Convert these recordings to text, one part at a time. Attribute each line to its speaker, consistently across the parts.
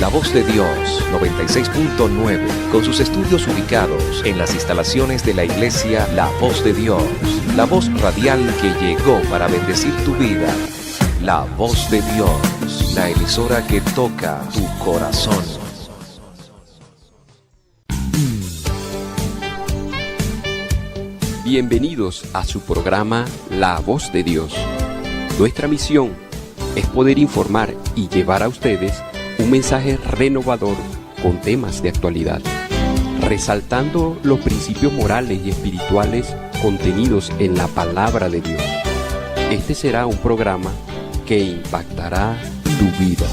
Speaker 1: La Voz de Dios 96.9, con sus estudios ubicados en las instalaciones de la iglesia La Voz de Dios, la voz radial que llegó para bendecir tu vida. La Voz de Dios, la emisora que toca tu corazón.
Speaker 2: Bienvenidos a su programa La Voz de Dios. Nuestra misión es poder informar y llevar a ustedes un mensaje renovador con temas de actualidad, resaltando los principios morales y espirituales contenidos en la palabra de Dios. Este será un programa que impactará tu vida.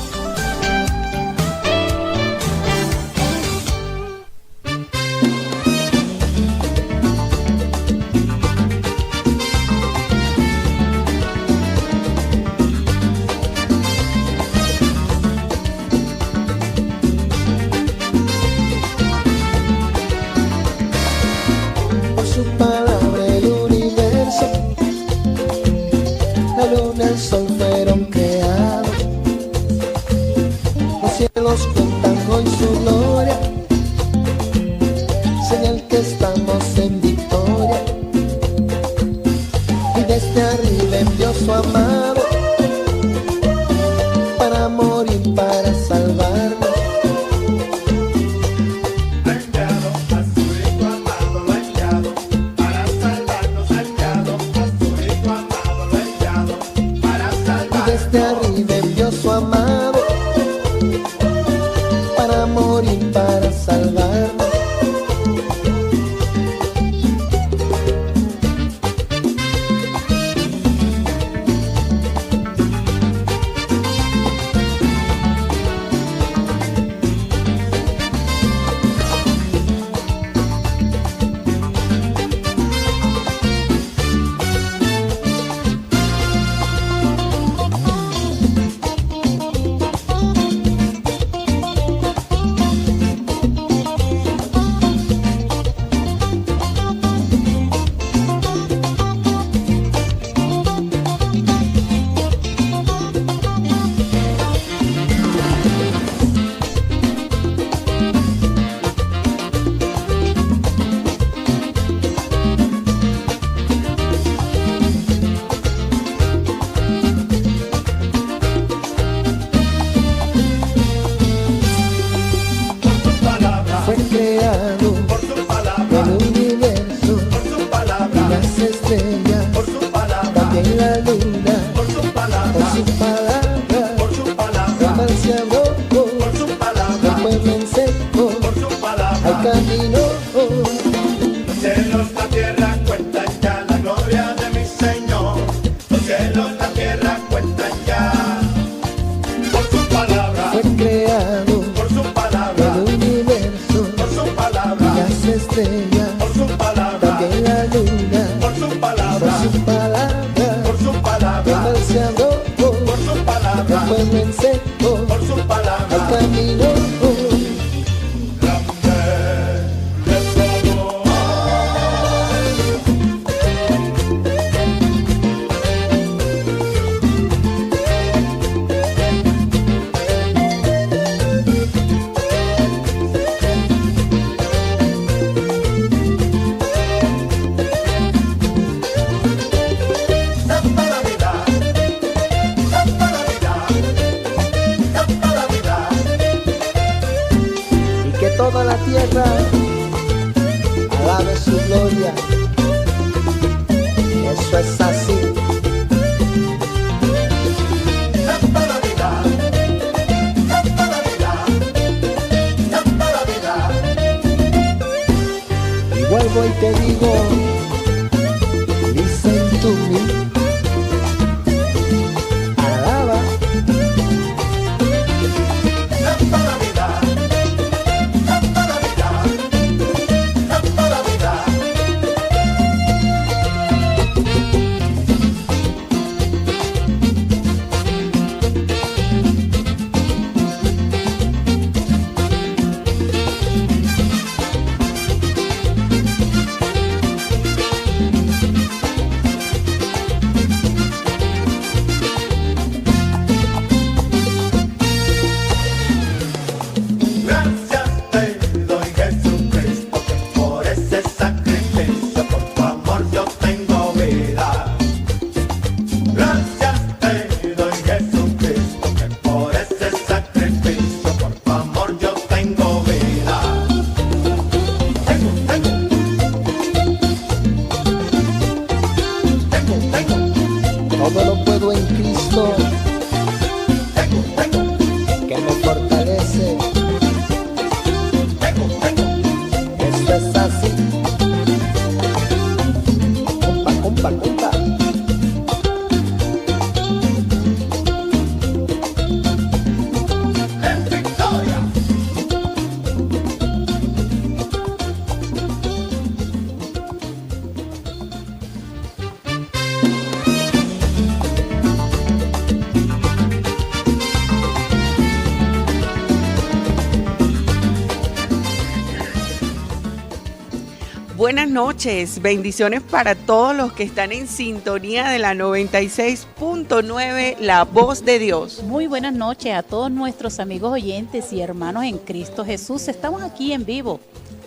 Speaker 3: buenas noches, bendiciones para todos los que están en sintonía de la 96.9, La Voz de Dios.
Speaker 4: Muy buenas noches a todos nuestros amigos oyentes y hermanos en Cristo Jesús. Estamos aquí en vivo,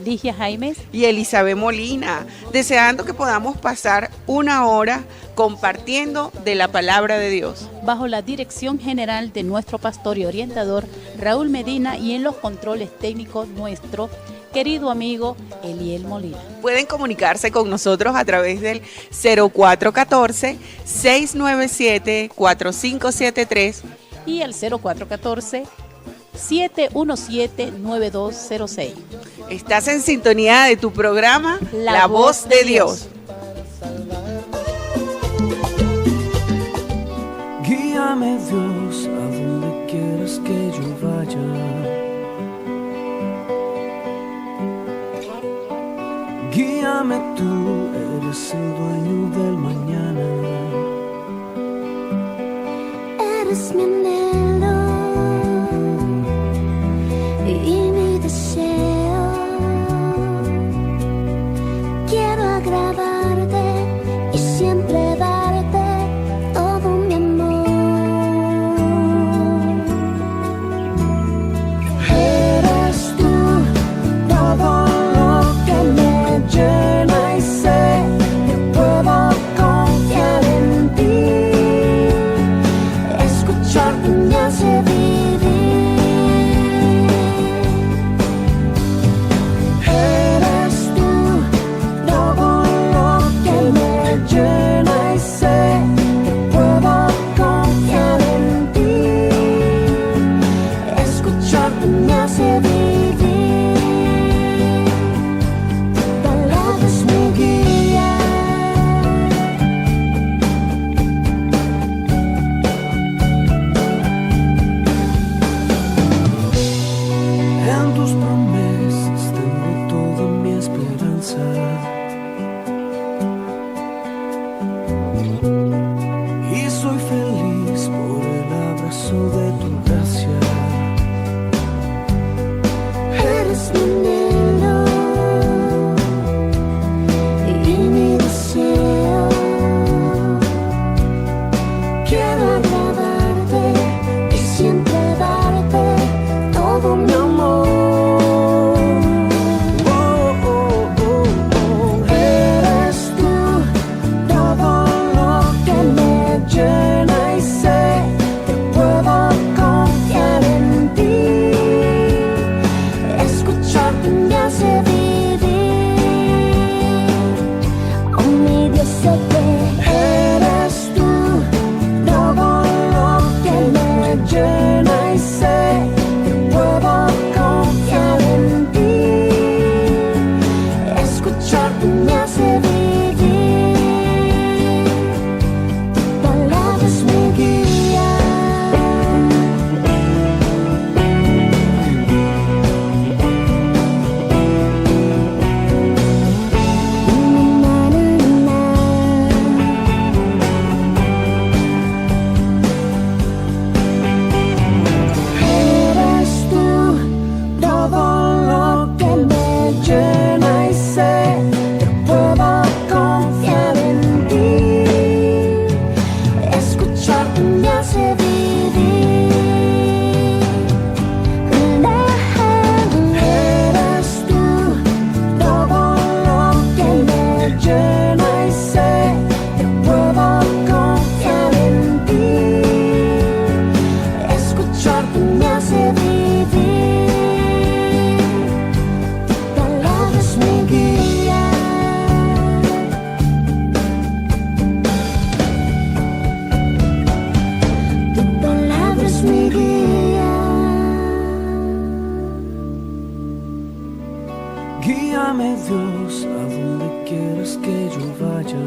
Speaker 4: Ligia Jaimes
Speaker 3: y Elizabeth Molina, deseando que podamos pasar una hora compartiendo de la palabra de Dios.
Speaker 4: Bajo la dirección general de nuestro pastor y orientador Raúl Medina y en los controles técnicos nuestro querido amigo Eliel Molina.
Speaker 3: Pueden comunicarse con nosotros a través del 0414-697-4573
Speaker 4: y el 0414-717-9206.
Speaker 3: Estás en sintonía de tu programa La Voz de Dios.
Speaker 5: Guíame, Dios, a donde quieras que yo vaya. Guíame, tú eres el dueño del mañana.
Speaker 6: Eres mi anhelo y mi deseo. Quiero agradarte y siempre darte todo mi amor. Eres tú todo lo que me llena y sé que puedo confiar en ti. Escucharte me hace vivir. Eres tú todo lo que me llena y sé que puedo confiar en ti. Escucharte me hace vivir. Palabra es mi guía.
Speaker 5: En tus promesas tengo toda mi esperanza. Y soy feliz por el abrazo de tu gracia.
Speaker 6: Eres mi anhelo y mi deseo. Quiero agradarte y siempre darte todo mi amor.
Speaker 5: Oh, oh, oh, oh.
Speaker 6: Eres tú todo lo que me llena y sé que puedo confiar en ti. Escucharte me hace vivir. Oh, mi Dios, sé que eres tú todo lo que me llena y sé que puedo confiar en ti. Escucharte me hace vivir. Tu palabra es mi guía. Na, na, na. Eres tú todo lo que me llena y sé que puedo confiar en ti. Escucharte me hace vivir. Eres tú todo lo que me llena y sé que puedo confiar en ti. Escucharte me hace vivir. Tu palabra es mi guía. Tu palabra es mi guía.
Speaker 5: Guíame, Dios, a donde quieras que yo vaya.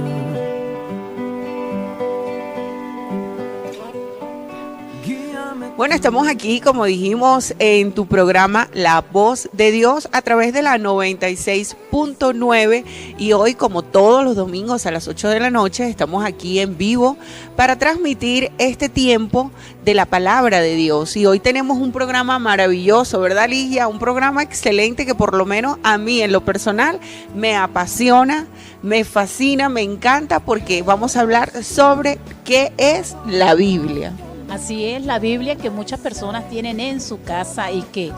Speaker 5: Guíame
Speaker 3: Bueno, estamos aquí, como dijimos, en tu programa La Voz de Dios a través de la 96.9 y hoy, como todos los domingos a las 8 de la noche, estamos aquí en vivo para transmitir este tiempo de la palabra de Dios. Y hoy tenemos un programa maravilloso, ¿verdad, Ligia? Un programa excelente que por lo menos a mí en lo personal me apasiona, me fascina, me encanta porque vamos a hablar sobre qué es la Biblia.
Speaker 4: Así es, la Biblia que muchas personas tienen en su casa y que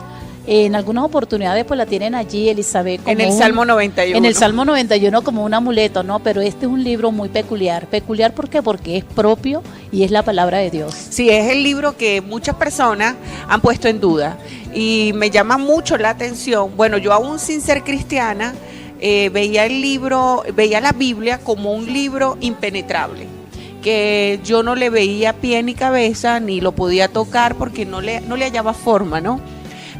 Speaker 4: en algunas oportunidades pues la tienen allí, Elizabeth, como
Speaker 3: en el Salmo 91.
Speaker 4: En el Salmo 91 como un amuleto, ¿no? Pero este es un libro muy peculiar. ¿Peculiar por qué? Porque es propio y es la palabra de Dios.
Speaker 3: Sí, es el libro que muchas personas han puesto en duda y me llama mucho la atención. Bueno, yo aún sin ser cristiana veía la Biblia como un libro impenetrable, que yo no le veía pie ni cabeza, ni lo podía tocar porque no le hallaba forma, ¿no?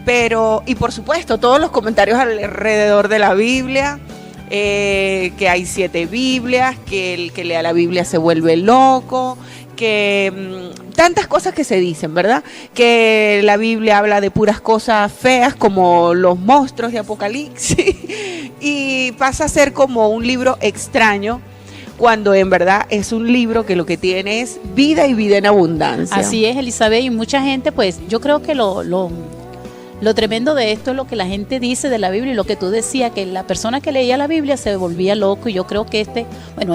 Speaker 3: Pero, y por supuesto, todos los comentarios alrededor de la Biblia, que hay 7 Biblias, que el que lea la Biblia se vuelve loco, que tantas cosas que se dicen, ¿verdad? Que la Biblia habla de puras cosas feas como los monstruos de Apocalipsis y pasa a ser como un libro extraño, cuando en verdad es un libro que lo que tiene es vida y vida en abundancia.
Speaker 4: Así es, Elizabeth, y mucha gente, pues yo creo que lo tremendo de esto es lo que la gente dice de la Biblia y lo que tú decías, que la persona que leía la Biblia se volvía loco, y yo creo que esa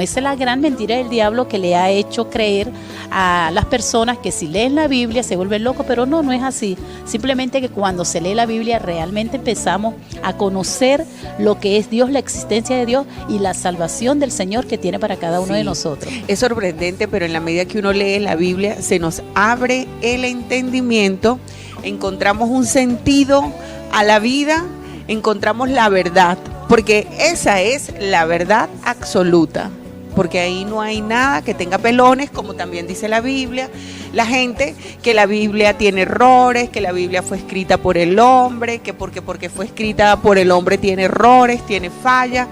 Speaker 4: es la gran mentira del diablo que le ha hecho creer a las personas que si leen la Biblia se vuelven locos, pero no es así. Simplemente que cuando se lee la Biblia realmente empezamos a conocer lo que es Dios, la existencia de Dios y la salvación del Señor que tiene para cada uno de nosotros.
Speaker 3: Es sorprendente, pero en la medida que uno lee la Biblia se nos abre el entendimiento, encontramos un sentido a la vida, encontramos la verdad, porque esa es la verdad absoluta, porque ahí no hay nada que tenga pelones, como también dice la Biblia. La gente que la Biblia tiene errores, que la Biblia fue escrita por el hombre, que porque fue escrita por el hombre tiene errores, tiene fallas.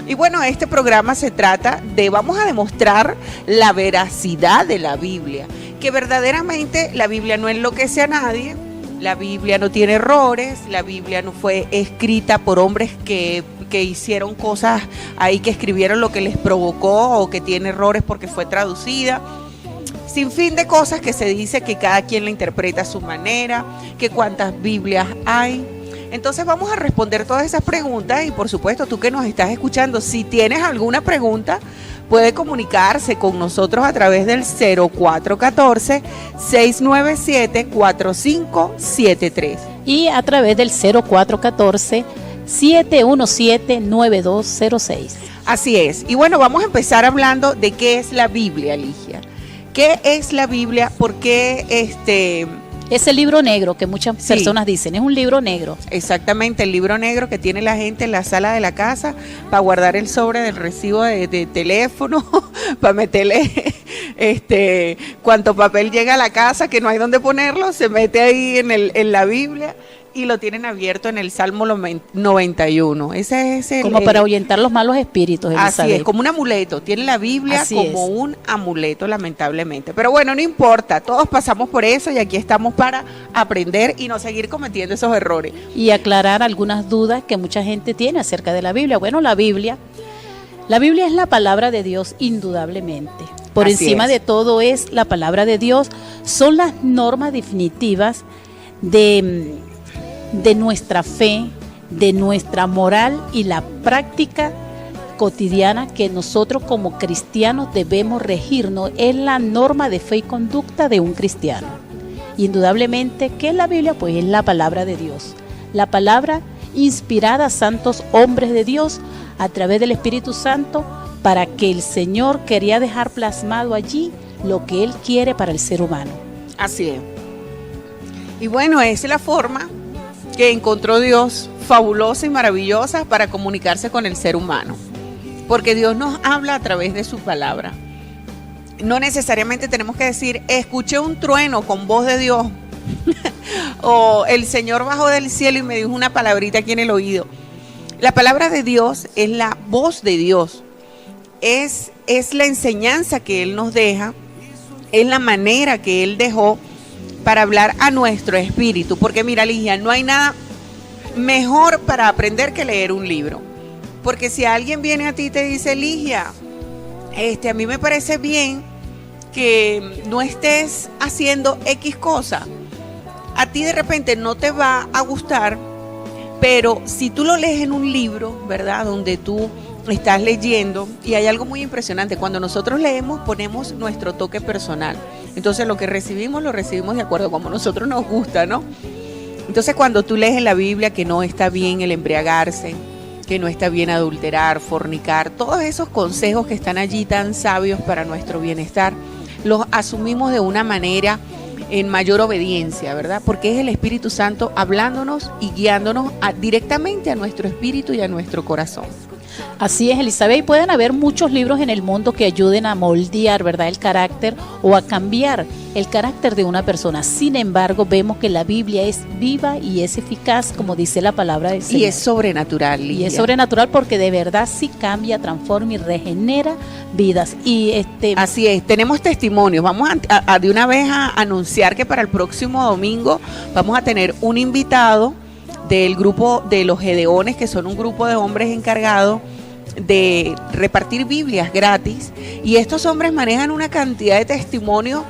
Speaker 3: Y bueno, este programa se trata vamos a demostrar la veracidad de la Biblia, que verdaderamente la Biblia no enloquece a nadie. La Biblia no tiene errores, la Biblia no fue escrita por hombres que hicieron cosas ahí, que escribieron lo que les provocó, o que tiene errores porque fue traducida. Sin fin de cosas que se dice que cada quien la interpreta a su manera, que cuántas Biblias hay. Entonces vamos a responder todas esas preguntas y por supuesto tú que nos estás escuchando, si tienes alguna pregunta, puede comunicarse con nosotros a través del 0414-697-4573.
Speaker 4: Y a través del 0414-717-9206.
Speaker 3: Así es. Y bueno, vamos a empezar hablando de qué es la Biblia, Ligia. ¿Qué es la Biblia? ¿Por qué
Speaker 4: ese libro negro que muchas personas dicen, es un libro negro?
Speaker 3: Exactamente, el libro negro que tiene la gente en la sala de la casa para guardar el sobre del recibo de teléfono, para meterle cuanto papel llega a la casa que no hay donde ponerlo, se mete ahí en la Biblia y lo tienen abierto en el Salmo 91. Ese es
Speaker 4: como para ahuyentar los malos espíritus, Elizabeth.
Speaker 3: Así es, como un amuleto. Tiene la Biblia
Speaker 4: así
Speaker 3: como
Speaker 4: es.
Speaker 3: Un amuleto, lamentablemente. Pero bueno, no importa, todos pasamos por eso y aquí estamos para aprender y no seguir cometiendo esos errores.
Speaker 4: Y aclarar algunas dudas que mucha gente tiene acerca de la Biblia. Bueno, la Biblia es la palabra de Dios, indudablemente. Por
Speaker 3: Así
Speaker 4: encima
Speaker 3: es.
Speaker 4: de todo es la palabra de Dios. Son las normas definitivas de nuestra fe, de nuestra moral y la práctica cotidiana que nosotros como cristianos debemos regirnos. Es la norma de fe y conducta de un cristiano. Indudablemente, ¿qué es la Biblia? Pues es la palabra de Dios. La palabra inspirada a santos hombres de Dios a través del Espíritu Santo, para que el Señor quería dejar plasmado allí lo que Él quiere para el ser humano.
Speaker 3: Así es. Y bueno, esa es la forma que encontró Dios, fabulosa y maravillosa, para comunicarse con el ser humano. Porque Dios nos habla a través de su palabra. No necesariamente tenemos que decir, escuché un trueno con voz de Dios. O el Señor bajó del cielo y me dijo una palabrita aquí en el oído. La palabra de Dios es la voz de Dios. Es la enseñanza que Él nos deja. Es la manera que Él dejó para hablar a nuestro espíritu. Porque mira, Ligia, no hay nada mejor para aprender que leer un libro. Porque si alguien viene a ti y te dice, Ligia, a mí me parece bien que no estés haciendo X cosa, a ti de repente no te va a gustar, pero si tú lo lees en un libro, ¿verdad? Donde tú estás leyendo, y hay algo muy impresionante, cuando nosotros leemos ponemos nuestro toque personal. Entonces lo que recibimos, lo recibimos de acuerdo a como a nosotros nos gusta, ¿no? Entonces cuando tú lees en la Biblia que no está bien el embriagarse, que no está bien adulterar, fornicar, todos esos consejos que están allí tan sabios para nuestro bienestar, los asumimos de una manera en mayor obediencia, ¿verdad? Porque es el Espíritu Santo hablándonos y guiándonos directamente a nuestro espíritu y a nuestro corazón.
Speaker 4: Así es, Elizabeth, y pueden haber muchos libros en el mundo que ayuden a moldear, ¿verdad?, el carácter o a cambiar el carácter de una persona. Sin embargo, vemos que la Biblia es viva y es eficaz, como dice la palabra del Señor.
Speaker 3: Y es sobrenatural, Lidia.
Speaker 4: Y es sobrenatural porque de verdad sí cambia, transforma y regenera vidas. Y
Speaker 3: así es, tenemos testimonios. Vamos a de una vez a anunciar que para el próximo domingo vamos a tener un invitado del grupo de los Gedeones, que son un grupo de hombres encargados de repartir Biblias gratis, y estos hombres manejan una cantidad de testimonios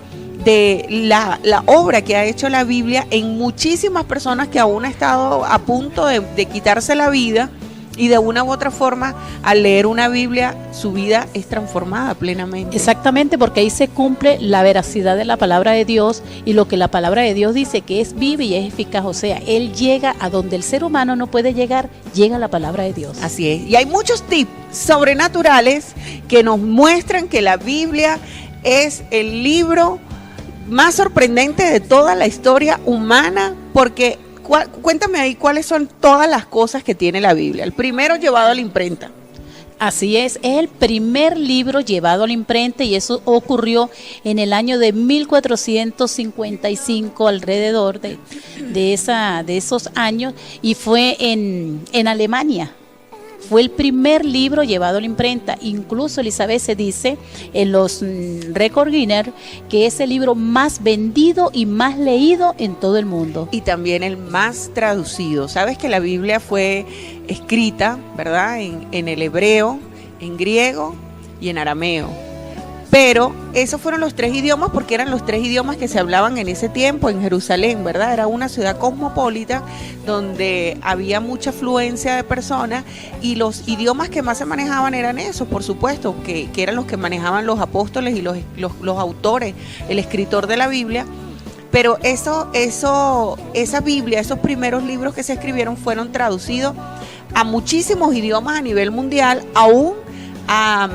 Speaker 3: de la obra que ha hecho la Biblia en muchísimas personas que aún han estado a punto de quitarse la vida, y de una u otra forma, al leer una Biblia, su vida es transformada plenamente.
Speaker 4: Exactamente, porque ahí se cumple la veracidad de la palabra de Dios, y lo que la palabra de Dios dice que es viva y es eficaz. O sea, Él llega a donde el ser humano no puede llegar, llega la palabra de Dios.
Speaker 3: Así es, y hay muchos tips sobrenaturales que nos muestran que la Biblia es el libro más sorprendente de toda la historia humana, porque cuéntame ahí cuáles son todas las cosas que tiene la Biblia. El primero, llevado a la imprenta.
Speaker 4: Así es el primer libro llevado a la imprenta, y eso ocurrió en el año de 1455, alrededor de esos años, y fue en Alemania. Fue el primer libro llevado a la imprenta. Incluso, Elizabeth, se dice en los récord Guinness que es el libro más vendido y más leído en todo el mundo.
Speaker 3: Y también el más traducido. Sabes que la Biblia fue escrita, ¿verdad?, en el hebreo, en griego y en arameo. Pero esos fueron los 3 idiomas porque eran los 3 idiomas que se hablaban en ese tiempo en Jerusalén, ¿verdad? Era una ciudad cosmopolita donde había mucha afluencia de personas, y los idiomas que más se manejaban eran esos, por supuesto, que eran los que manejaban los apóstoles y los autores, el escritor de la Biblia. Pero esa Biblia, esos primeros libros que se escribieron fueron traducidos a muchísimos idiomas a nivel mundial, aún a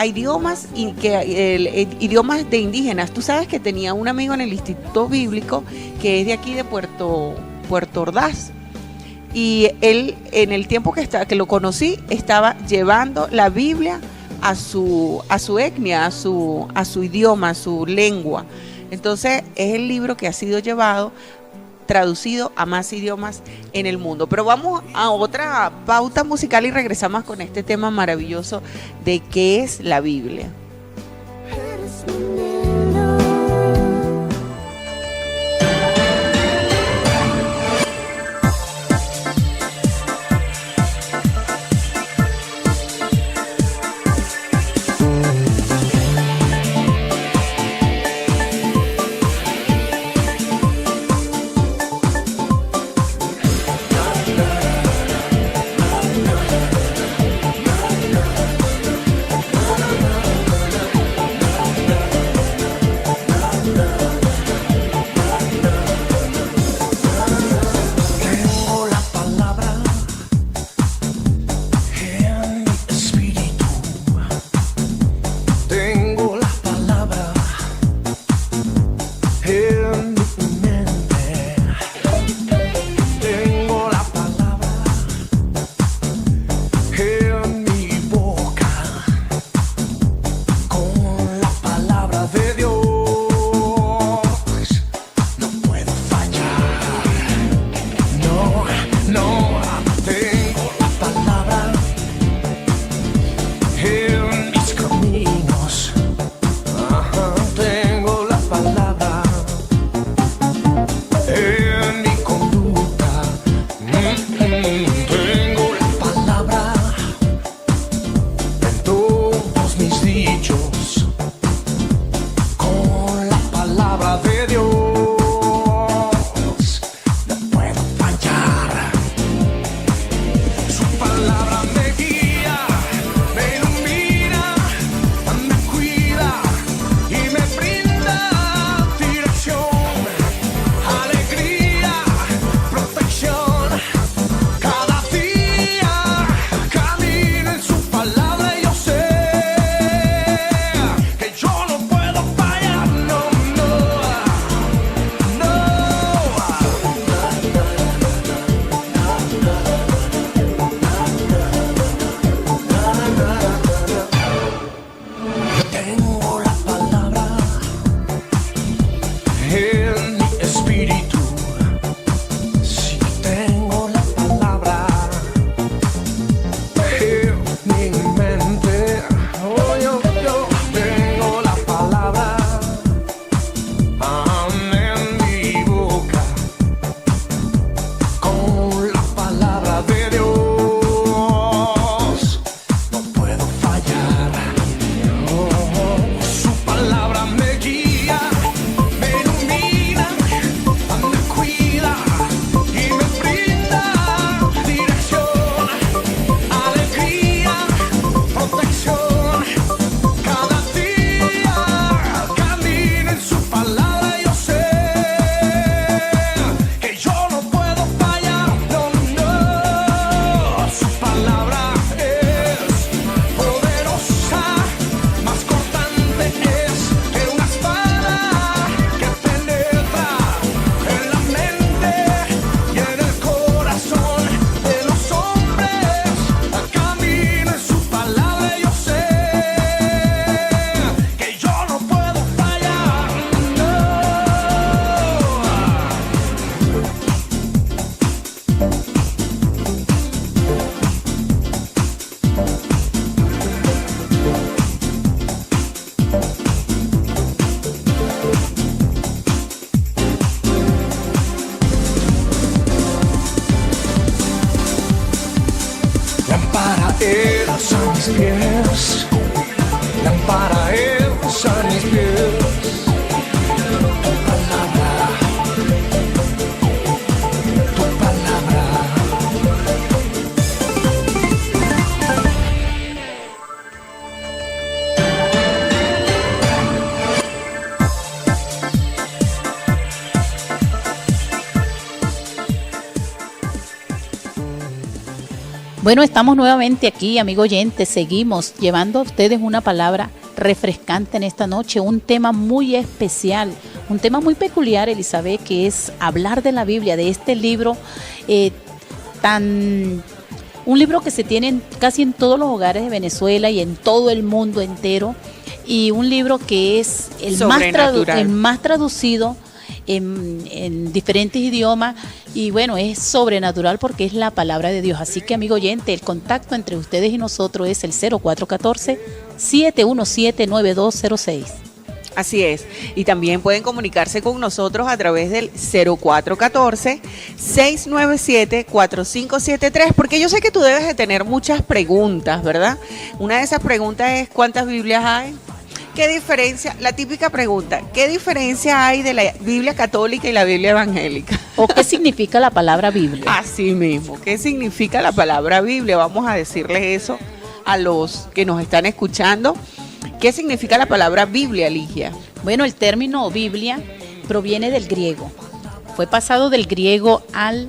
Speaker 3: idiomas idiomas de indígenas. Tú sabes que tenía un amigo en el Instituto Bíblico que es de aquí de Puerto Ordaz, y él, en el tiempo que lo conocí, estaba llevando la Biblia a su etnia, a su idioma, a su lengua. Entonces es el libro que ha sido llevado, traducido a más idiomas en el mundo. Pero vamos a otra pauta musical y regresamos con este tema maravilloso de qué es la Biblia.
Speaker 5: Lámpara es a mis pies, lámpara es a mis pies, tu palabra, tu palabra.
Speaker 4: Bueno, estamos nuevamente aquí, amigo oyente, seguimos llevando a ustedes una palabra refrescante en esta noche, un tema muy especial, un tema muy peculiar, Elizabeth, que es hablar de la Biblia, de este libro un libro que se tiene casi en todos los hogares de Venezuela y en todo el mundo entero, y un libro que es el más traducido en diferentes idiomas, y bueno, es sobrenatural porque es la palabra de Dios. Así que, amigo oyente, el contacto entre ustedes y nosotros es el 0414-717-9206.
Speaker 3: Así es, y también pueden comunicarse con nosotros a través del 0414-697-4573, porque yo sé que tú debes de tener muchas preguntas, ¿verdad? Una de esas preguntas es: ¿cuántas Biblias hay? ¿Qué diferencia? La típica pregunta: ¿qué diferencia hay de la Biblia católica y la Biblia evangélica?
Speaker 4: ¿O qué significa la palabra Biblia?
Speaker 3: Así mismo, ¿qué significa la palabra Biblia? Vamos a decirles eso a los que nos están escuchando. ¿Qué significa la palabra Biblia, Ligia?
Speaker 4: Bueno, el término Biblia proviene del griego. Fue pasado del griego al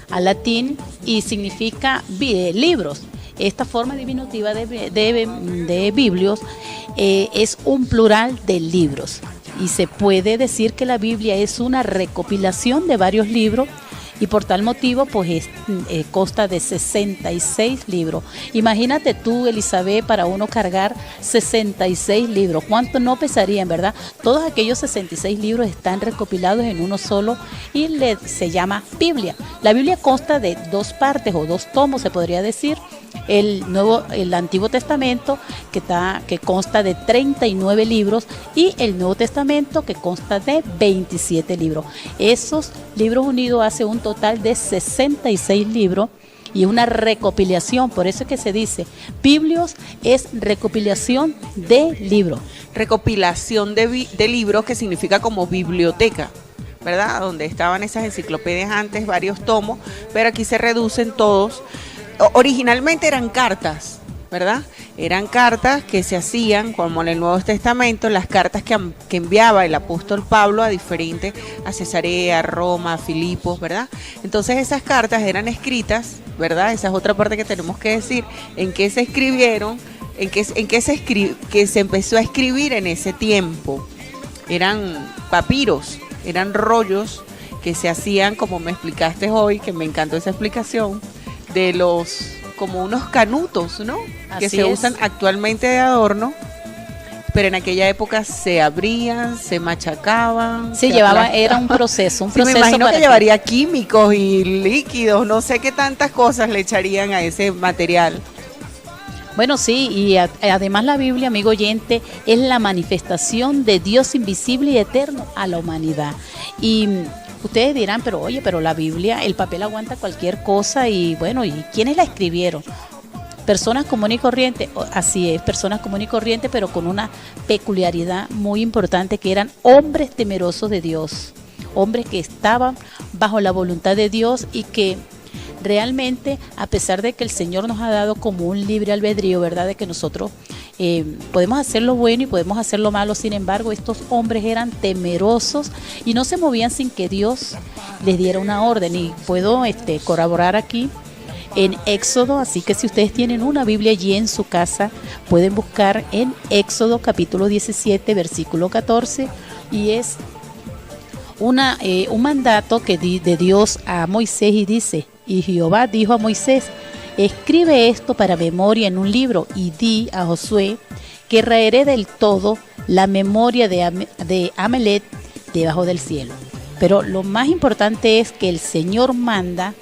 Speaker 4: latín y significa libros. Esta forma diminutiva de biblios es un plural de libros, y se puede decir que la Biblia es una recopilación de varios libros, y por tal motivo pues consta de 66 libros. Imagínate tú, Elizabeth, para uno cargar 66 libros, ¿cuánto no pesarían, verdad? Todos aquellos 66 libros están recopilados en uno solo y se llama Biblia. La Biblia consta de dos partes o dos tomos, se podría decir. El Antiguo Testamento, que consta de 39 libros, y el Nuevo Testamento, que consta de 27 libros. Esos libros unidos hacen un total de 66 libros y una recopilación. Por eso es que se dice Biblios es recopilación de libros.
Speaker 3: Recopilación de libros, que significa como biblioteca, ¿verdad? Donde estaban esas enciclopedias antes, varios tomos, pero aquí se reducen todos. Originalmente eran cartas, ¿verdad? Eran cartas que se hacían, como en el Nuevo Testamento, las cartas que enviaba el apóstol Pablo a Cesarea, a Roma, a Filipos, ¿verdad? Entonces esas cartas eran escritas, ¿verdad? Esa es otra parte que tenemos que decir, en qué se escribieron, que se empezó a escribir en ese tiempo. Eran papiros, eran rollos que se hacían, como me explicaste hoy, que me encantó esa explicación, de como unos canutos, ¿no?
Speaker 4: Así
Speaker 3: que se usan actualmente de adorno, pero en aquella época se abrían, se machacaban.
Speaker 4: Era un proceso.
Speaker 3: Sí, me imagino que llevaría químicos y líquidos, no sé qué tantas cosas le echarían a ese material.
Speaker 4: Bueno, sí, y además la Biblia, amigo oyente, es la manifestación de Dios invisible y eterno a la humanidad. Y ustedes dirán, pero la Biblia, el papel aguanta cualquier cosa, y bueno, ¿y quiénes la escribieron? Personas comunes y corrientes, así es, personas comunes y corrientes, pero con una peculiaridad muy importante, que eran hombres temerosos de Dios, hombres que estaban bajo la voluntad de Dios, y que realmente, a pesar de que el Señor nos ha dado como un libre albedrío, ¿verdad?, de que nosotros podemos hacer lo bueno y podemos hacer lo malo, sin embargo, estos hombres eran temerosos y no se movían sin que Dios les diera una orden. Y puedo corroborar aquí en Éxodo, así que si ustedes tienen una Biblia allí en su casa, pueden buscar en Éxodo capítulo 17, versículo 14, y es un mandato de Dios a Moisés, y dice: y Jehová dijo a Moisés: escribe esto para memoria en un libro, y di a Josué que raeré del todo la memoria de Amalek debajo del cielo. Pero lo más importante es que el Señor manda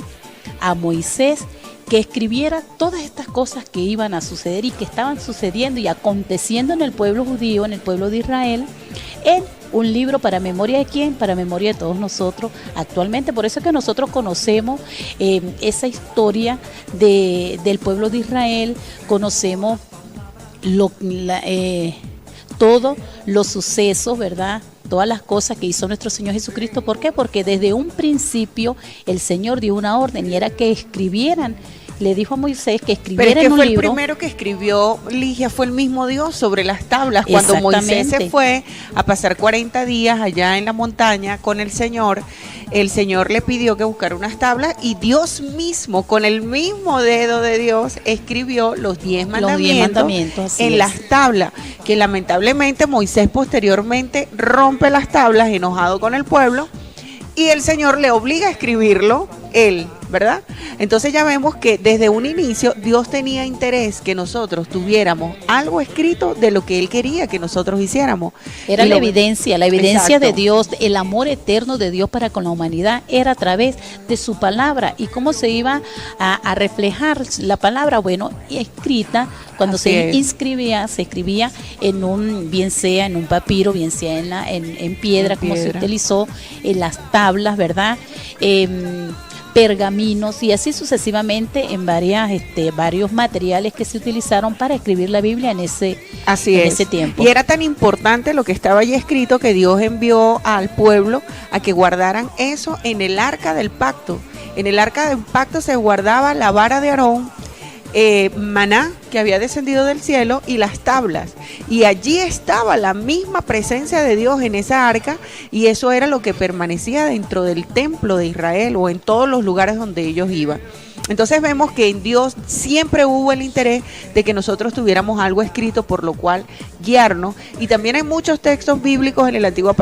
Speaker 4: a Moisés que escribiera todas estas cosas que iban a suceder y que estaban sucediendo y aconteciendo en el pueblo judío, en el pueblo de Israel, en un libro para memoria de quién, para memoria de todos nosotros actualmente. Por eso es que nosotros conocemos esa historia del pueblo de Israel, conocemos todos los sucesos, ¿verdad? Todas las cosas que hizo nuestro Señor Jesucristo. ¿Por qué? Porque desde un principio el Señor dio una orden y era que escribieran. Le dijo a Moisés que escribiera en un libro.
Speaker 3: El primero que escribió, Ligia, fue el mismo Dios sobre las tablas. Cuando Moisés se fue a pasar 40 días allá en la montaña con el Señor le pidió que buscara unas tablas y Dios mismo, con el mismo dedo de Dios, escribió los 10 mandamientos en las tablas, que lamentablemente Moisés posteriormente rompe las tablas enojado con el pueblo y el Señor le obliga a escribirlo él, ¿verdad? Entonces ya vemos que desde un inicio Dios tenía interés que nosotros tuviéramos algo escrito de lo que Él quería que nosotros hiciéramos.
Speaker 4: Era la evidencia de Dios, el amor eterno de Dios para con la humanidad era a través de su palabra. ¿Y cómo se iba a reflejar la palabra? Bueno, escrita, cuando se escribía en un, bien sea en un papiro, bien sea en piedra, como se utilizó en las tablas, ¿verdad? Pergaminos y así sucesivamente en varios materiales que se utilizaron para escribir la Biblia en ese tiempo.
Speaker 3: Y era tan importante lo que estaba allí escrito que Dios envió al pueblo a que guardaran eso en el arca del pacto. En el arca del pacto se guardaba la vara de Aarón, maná que había descendido del cielo y las tablas, y allí estaba la misma presencia de Dios en esa arca, y eso era lo que permanecía dentro del templo de Israel o en todos los lugares donde ellos iban. Entonces vemos que en Dios siempre hubo el interés de que nosotros tuviéramos algo escrito por lo cual guiarnos, y también hay muchos textos bíblicos en el Antiguo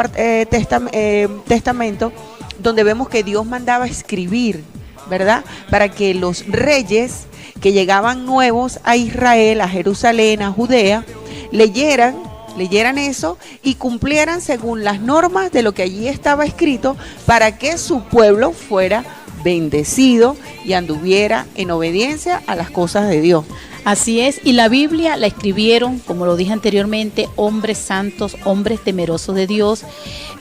Speaker 3: Testamento donde vemos que Dios mandaba escribir, ¿verdad? Para que los reyes que llegaban nuevos a Israel, a Jerusalén, a Judea, leyeran eso y cumplieran según las normas de lo que allí estaba escrito para que su pueblo fuera bendecido y anduviera en obediencia a las cosas de Dios.
Speaker 4: Así es, y la Biblia la escribieron, como lo dije anteriormente, hombres santos, hombres temerosos de Dios,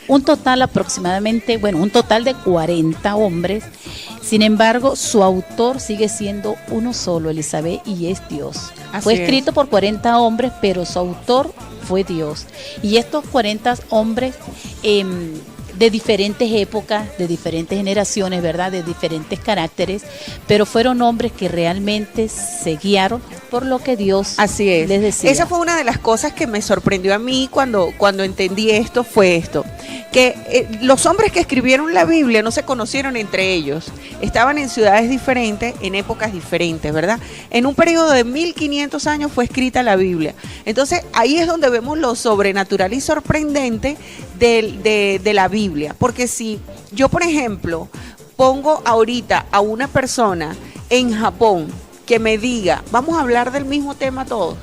Speaker 4: un total de 40 hombres. Sin embargo, su autor sigue siendo uno solo, Elizabeth, y es Dios. Fue escrito por 40 hombres, pero su autor fue Dios. Y estos 40 hombres de diferentes épocas, de diferentes generaciones, ¿verdad? De diferentes caracteres, pero fueron hombres que realmente se guiaron por lo que Dios les decía.
Speaker 3: Esa fue una de las cosas que me sorprendió a mí cuando entendí esto, fue esto, que los hombres que escribieron la Biblia no se conocieron entre ellos, estaban en ciudades diferentes, en épocas diferentes, ¿verdad? En un periodo de 1500 años fue escrita la Biblia. Entonces ahí es donde vemos lo sobrenatural y sorprendente de la Biblia, porque si yo, por ejemplo, pongo ahorita a una persona en Japón que me diga, vamos a hablar del mismo tema todos,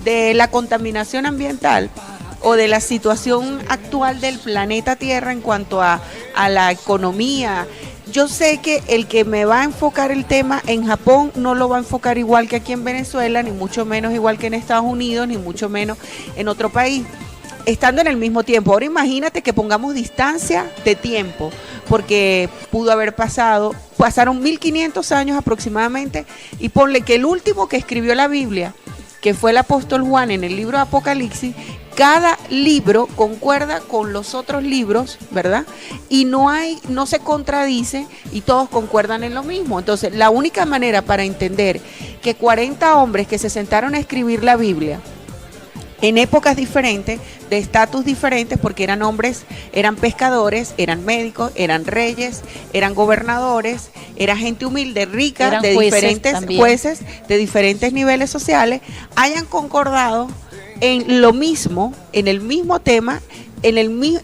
Speaker 3: de la contaminación ambiental o de la situación actual del planeta Tierra en cuanto a la economía, yo sé que el que me va a enfocar el tema en Japón no lo va a enfocar igual que aquí en Venezuela, ni mucho menos igual que en Estados Unidos, ni mucho menos en otro país, estando en el mismo tiempo. Ahora imagínate que pongamos distancia de tiempo, porque pudo haber pasaron 1500 años aproximadamente, y ponle que el último que escribió la Biblia, que fue el apóstol Juan en el libro de Apocalipsis, cada libro concuerda con los otros libros, ¿verdad? Y no se contradice y todos concuerdan en lo mismo. Entonces, la única manera para entender que 40 hombres que se sentaron a escribir la Biblia en épocas diferentes, de estatus diferentes, porque eran hombres, eran pescadores, eran médicos, eran reyes, eran gobernadores, era gente humilde, rica,
Speaker 4: eran
Speaker 3: de diferentes jueces, de diferentes niveles sociales, hayan concordado en lo mismo, en el mismo tema,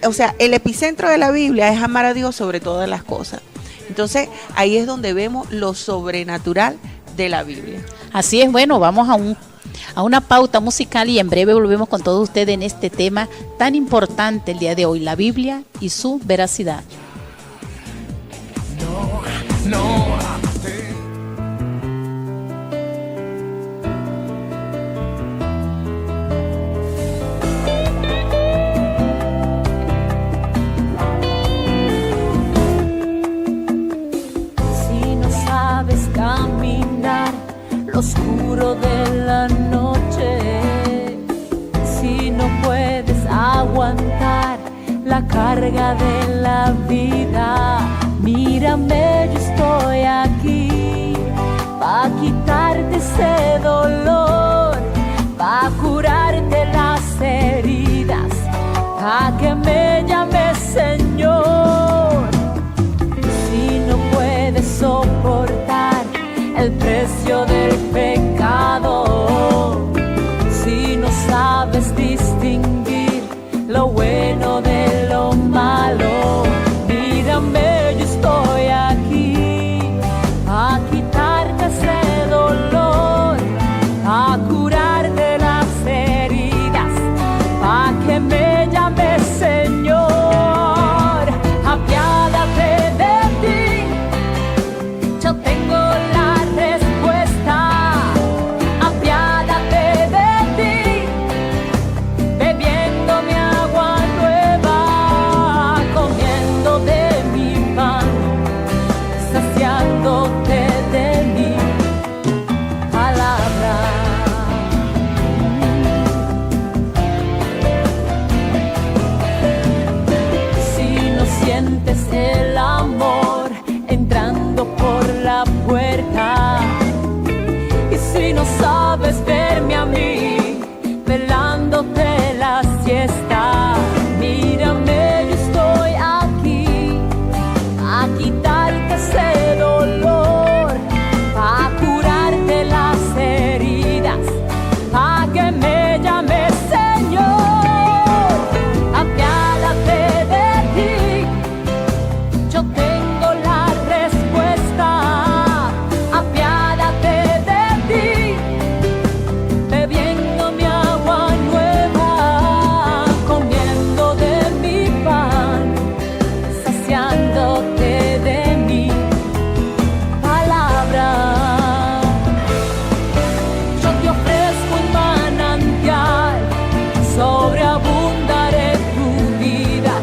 Speaker 3: o sea, el epicentro de la Biblia es amar a Dios sobre todas las cosas. Entonces, ahí es donde vemos lo sobrenatural de la Biblia.
Speaker 4: Así es, bueno, vamos a una pauta musical y en breve volvemos con todos ustedes en este tema tan importante el día de hoy, la Biblia y su veracidad.
Speaker 6: lo oscuro de la noche. Si no puedes aguantar la carga de la vida, mírame, yo estoy aquí pa' quitarte ese dolor, pa' curarte las heridas, pa' que me llames Señor. Si no puedes soportar el precio del pecado, si no sabes distinguir lo bueno de lo malo, mírame, yo estoy aquí a quitarte ese dolor, a curarte las heridas, a que me llames Señor. Apiádate de ti, yo tengo la respuesta. Apiádate de ti, bebiendo mi agua nueva, comiendo de mi pan, saciándote de mi palabra. Si no sientes el amor entrando por la puerta, y si no sabes verme a mí velándote la siesta, mírame, yo estoy aquí a quitarte ese dolor, a curarte las heridas, a que me llames Señor. Apiádate de ti, yo tengo la respuesta. Apiádate de ti, bebiendo mi agua nueva, comiendo de mi pan, saciándote de mi palabra. Yo te ofrezco un manantial, sobreabundaré tu vida,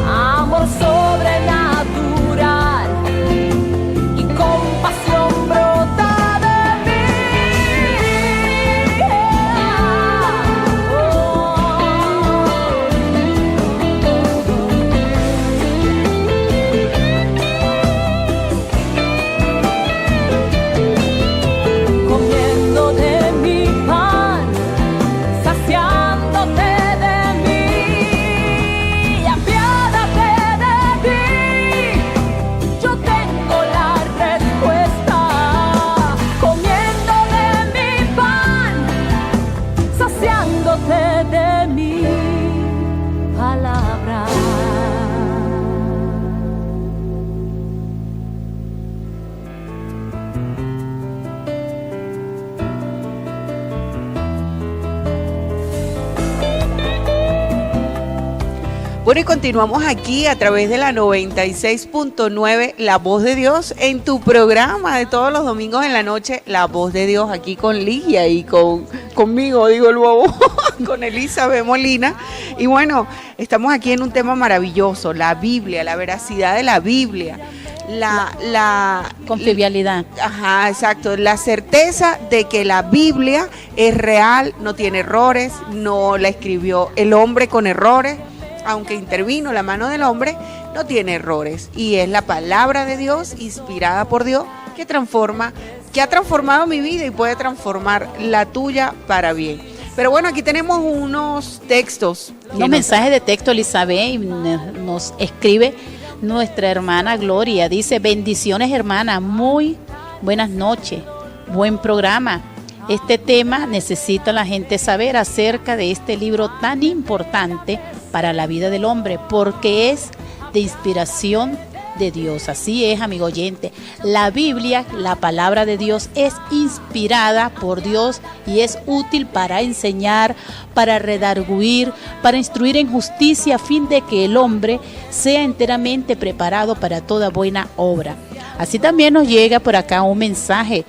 Speaker 6: amor sobrenatural y compasión brota de mí. Comiendo de mi pan, saciándote de mí. Apiádate de ti, yo tengo la respuesta. Comiendo de mi pan, saciándote de mi palabra.
Speaker 3: Bueno, y continuamos aquí a través de la 96.9, La Voz de Dios, en tu programa de todos los domingos en la noche, La Voz de Dios, aquí con Ligia y conmigo, digo el bobo, con Elizabeth Molina. Y bueno, estamos aquí en un tema maravilloso, la Biblia, la veracidad de la Biblia.
Speaker 4: Confiabilidad.
Speaker 3: Ajá, exacto. La certeza de que la Biblia es real, no tiene errores, no la escribió el hombre con errores, aunque intervino la mano del hombre, no tiene errores. Y es la palabra de Dios, inspirada por Dios, que ha transformado mi vida y puede transformar la tuya para bien. Pero bueno, aquí tenemos unos textos.
Speaker 4: Unos mensajes de texto, Elizabeth, y nos escribe nuestra hermana Gloria. Dice: bendiciones, hermana, muy buenas noches, buen programa. Este tema necesita la gente saber acerca de este libro tan importante para la vida del hombre, porque es de inspiración de Dios. Así es, amigo oyente. La Biblia, la palabra de Dios, es inspirada por Dios y es útil para enseñar, para redarguir, para instruir en justicia, a fin de que el hombre sea enteramente preparado para toda buena obra. Así también nos llega por acá un mensaje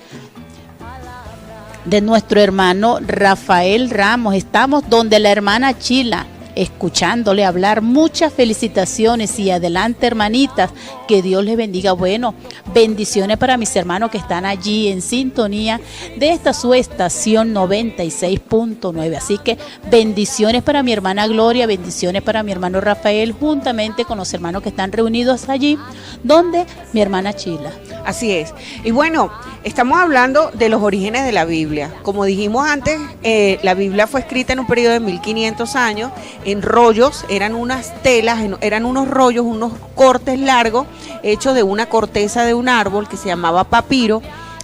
Speaker 4: de nuestro hermano Rafael Ramos. Estamos donde la hermana Chila escuchándole hablar. Muchas felicitaciones y adelante, hermanitas, que Dios les bendiga. Bueno, bendiciones para mis hermanos que están allí en sintonía de esta su estación 96.9. Así que bendiciones para mi hermana Gloria, bendiciones para mi hermano Rafael, juntamente con los hermanos que están reunidos allí, donde mi hermana Chila.
Speaker 3: Así es. Y bueno, estamos hablando de los orígenes de la Biblia. Como dijimos antes, la Biblia fue escrita en un periodo de 1500 años, en rollos, eran unas telas, eran unos rollos, unos cortes largos, hechos de una corteza de un árbol que se llamaba papiro.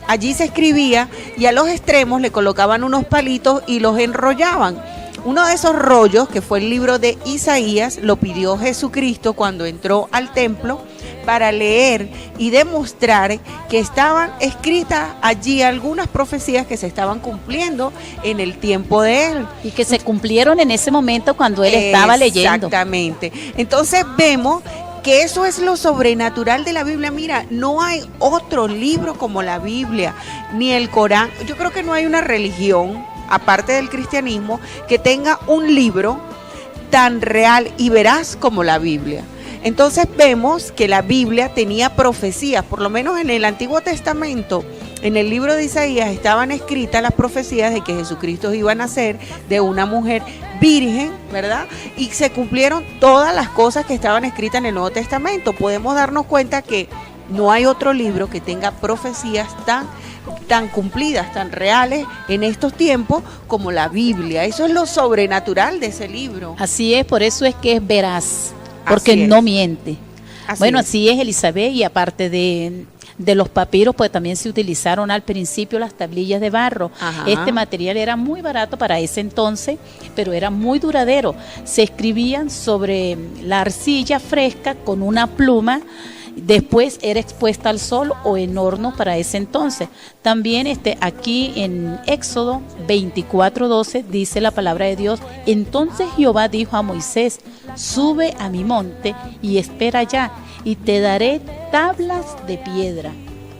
Speaker 3: Allí se escribía y a los extremos le colocaban unos palitos y los enrollaban. Uno de esos rollos, que fue el libro de Isaías, lo pidió Jesucristo cuando entró al templo para leer y demostrar que estaban escritas allí algunas profecías que se estaban cumpliendo en el tiempo de él.
Speaker 4: Y que se cumplieron en ese momento cuando él estaba leyendo.
Speaker 3: Exactamente. Entonces vemos que eso es lo sobrenatural de la Biblia. Mira, no hay otro libro como la Biblia, ni el Corán. Yo creo que no hay una religión, aparte del cristianismo, que tenga un libro tan real y veraz como la Biblia. Entonces vemos que la Biblia tenía profecías, por lo menos en el Antiguo Testamento, en el libro de Isaías estaban escritas las profecías de que Jesucristo iba a nacer de una mujer virgen, ¿verdad? Y se cumplieron todas las cosas que estaban escritas en el Nuevo Testamento. Podemos darnos cuenta que no hay otro libro que tenga profecías tan cumplidas, tan reales en estos tiempos como la Biblia. Eso es lo sobrenatural de ese libro.
Speaker 4: Así es, por eso es que es veraz, porque no miente. Así es, Elizabeth, y aparte de los papiros, pues también se utilizaron al principio las tablillas de barro. Ajá. Este material era muy barato para ese entonces, pero era muy duradero. Se escribían sobre la arcilla fresca con una pluma. Después era expuesta al sol o en horno para ese entonces. También aquí en Éxodo 24:12 dice la palabra de Dios: entonces Jehová dijo a Moisés: sube a mi monte y espera allá, y te daré tablas de piedra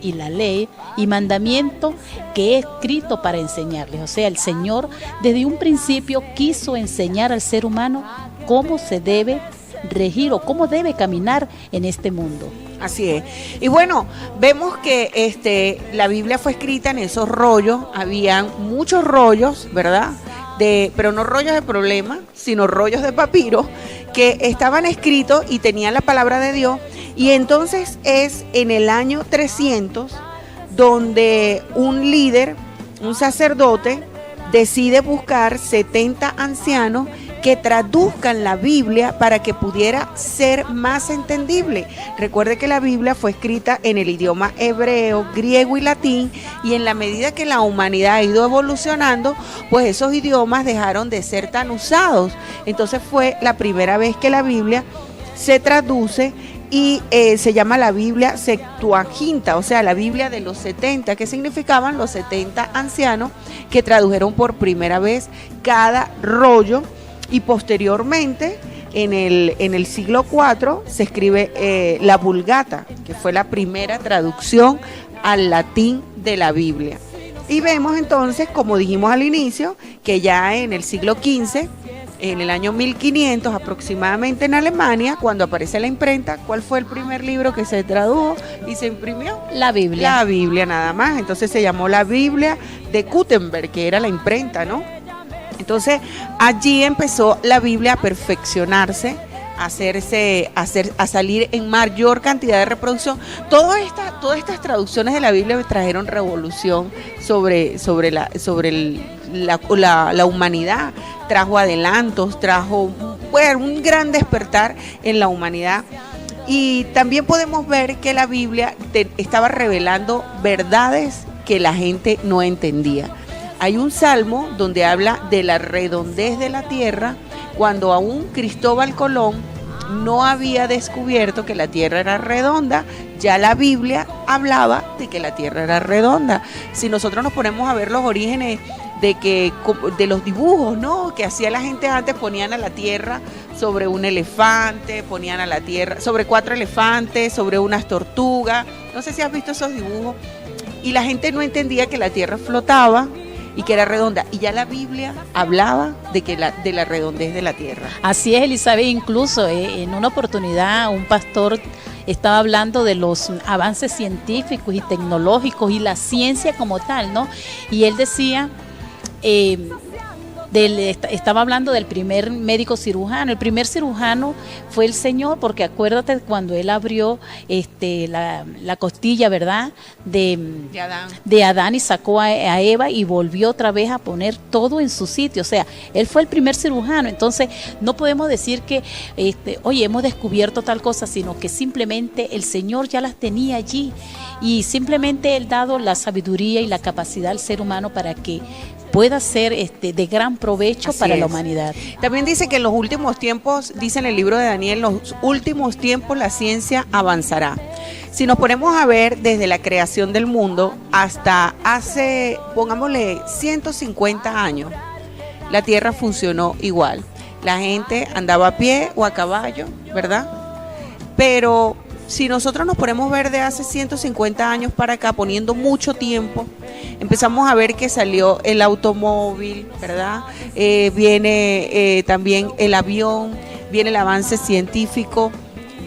Speaker 4: y la ley y mandamiento que he escrito para enseñarles. O sea, el Señor desde un principio quiso enseñar al ser humano cómo se debe regir o cómo debe caminar en este mundo.
Speaker 3: Así es. Y bueno, vemos que la Biblia fue escrita en esos rollos. Habían muchos rollos, ¿verdad? Pero no rollos de problema, sino rollos de papiro que estaban escritos y tenían la palabra de Dios. Y entonces es en el año 300 donde un líder, un sacerdote, decide buscar 70 ancianos que traduzcan la Biblia para que pudiera ser más entendible. Recuerde que la Biblia fue escrita en el idioma hebreo, griego y latín, y en la medida que la humanidad ha ido evolucionando, pues esos idiomas dejaron de ser tan usados. Entonces fue la primera vez que la Biblia se traduce y se llama la Biblia Septuaginta, o sea, la Biblia de los 70, que significaban los 70 ancianos que tradujeron por primera vez cada rollo. Y posteriormente, en el siglo IV, se escribe la Vulgata, que fue la primera traducción al latín de la Biblia. Y vemos entonces, como dijimos al inicio, que ya en el siglo XV, en el año 1500 aproximadamente en Alemania, cuando aparece la imprenta, ¿cuál fue el primer libro que se tradujo y se imprimió?
Speaker 4: La Biblia.
Speaker 3: La Biblia nada más. Entonces se llamó la Biblia de Gutenberg, que era la imprenta, ¿no? Entonces allí empezó la Biblia a perfeccionarse, a salir en mayor cantidad de reproducción. Todas estas traducciones de la Biblia trajeron revolución sobre la humanidad, trajo adelantos, trajo un gran despertar en la humanidad. Y también podemos ver que la Biblia estaba revelando verdades que la gente no entendía. Hay un salmo donde habla de la redondez de la tierra, cuando aún Cristóbal Colón no había descubierto que la tierra era redonda. Ya la Biblia hablaba de que la tierra era redonda. Si nosotros nos ponemos a ver los orígenes de los dibujos, ¿no?, que hacía la gente antes, ponían a la tierra sobre un elefante, ponían a la tierra sobre 4 elefantes, sobre unas tortugas. No sé si has visto esos dibujos. Y la gente no entendía que la tierra flotaba y que era redonda. Y ya la Biblia hablaba de la redondez de la tierra.
Speaker 4: Así es, Elizabeth. Incluso en una oportunidad un pastor estaba hablando de los avances científicos y tecnológicos y la ciencia como tal, ¿no? Y él decía, estaba hablando del primer médico cirujano. El primer cirujano fue el Señor, porque acuérdate cuando él abrió la costilla, ¿verdad? De Adán y sacó a Eva y volvió otra vez a poner todo en su sitio. O sea, él fue el primer cirujano. Entonces, no podemos decir que, oye, hemos descubierto tal cosa, sino que simplemente el Señor ya las tenía allí y simplemente él dado la sabiduría y la capacidad al ser humano para que pueda ser de gran provecho
Speaker 3: Así
Speaker 4: para
Speaker 3: es.
Speaker 4: la humanidad.
Speaker 3: También dice que en los últimos tiempos, dice en el libro de Daniel, en los últimos tiempos la ciencia avanzará. Si nos ponemos a ver desde la creación del mundo hasta hace, pongámosle, 150 años, la Tierra funcionó igual. La gente andaba a pie o a caballo, ¿verdad? Pero si nosotros nos ponemos a ver de hace 150 años para acá, poniendo mucho tiempo, empezamos a ver que salió el automóvil, ¿verdad? Viene también el avión, viene el avance científico,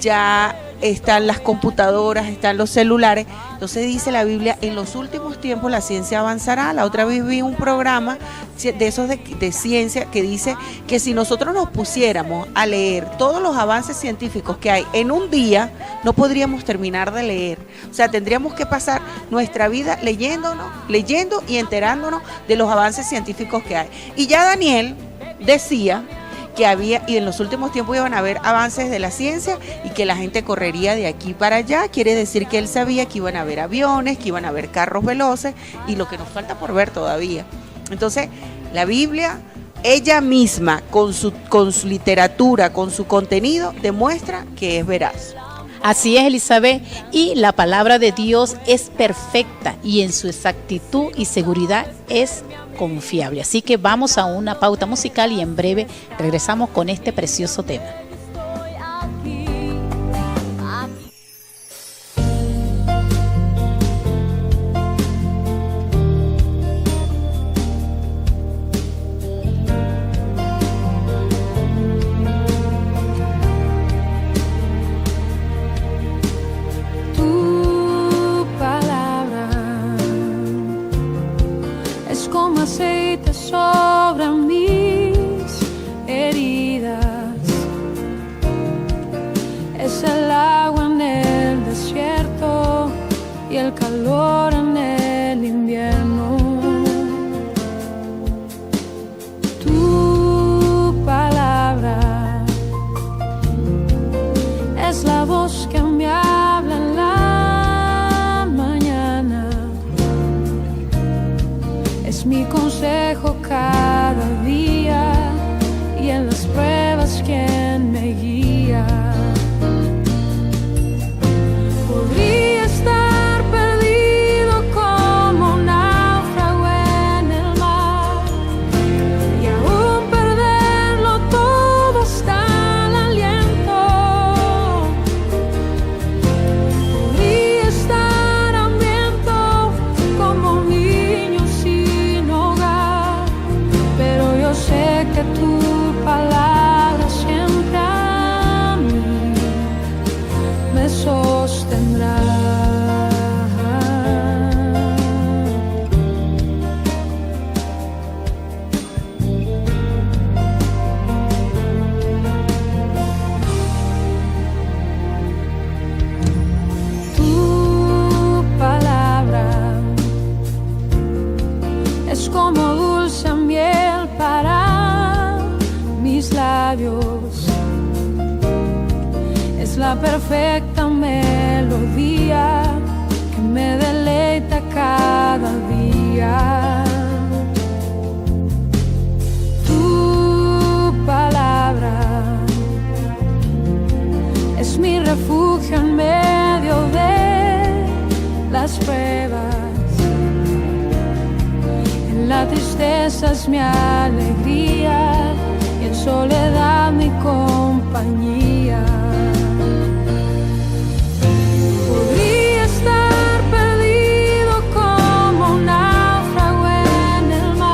Speaker 3: ya están las computadoras, están los celulares. Entonces dice la Biblia, en los últimos tiempos la ciencia avanzará. La otra vez vi un programa de esos de ciencia que dice que si nosotros nos pusiéramos a leer todos los avances científicos que hay en un día, no podríamos terminar de leer. O sea, tendríamos que pasar nuestra vida leyendo y enterándonos de los avances científicos que hay. Y ya Daniel decía que había, y en los últimos tiempos iban a haber avances de la ciencia y que la gente correría de aquí para allá. Quiere decir que él sabía que iban a haber aviones, que iban a haber carros veloces y lo que nos falta por ver todavía. Entonces, la Biblia, ella misma, con su literatura, con su contenido, demuestra que es veraz.
Speaker 4: Así es, Elizabeth, y la palabra de Dios es perfecta y en su exactitud y seguridad es confiable. Así que vamos a una pauta musical y en breve regresamos con este precioso tema.
Speaker 6: Tu palabra es como aceite sobre mis heridas, es el agua en el desierto y el calor en el invierno. Tu palabra es la voz que me habla en la mañana, es mi consejo cada día y en las pruebas quien me guía. Podría estar perdido como un náufrago en el mar y aún perderlo todo hasta el aliento. Podría estar hambriento como un niño sin hogar, pero yo sé que tu palabra siempre a mí me sostendrá. Tu palabra es como dulce miel para mis labios, es la perfecta melodía que me deleita cada día. Tu palabra es mi refugio en medio de las pruebas, en la tristeza es mi alegría y en soledad mi compañía. Podría estar perdido como un náufrago en el mar.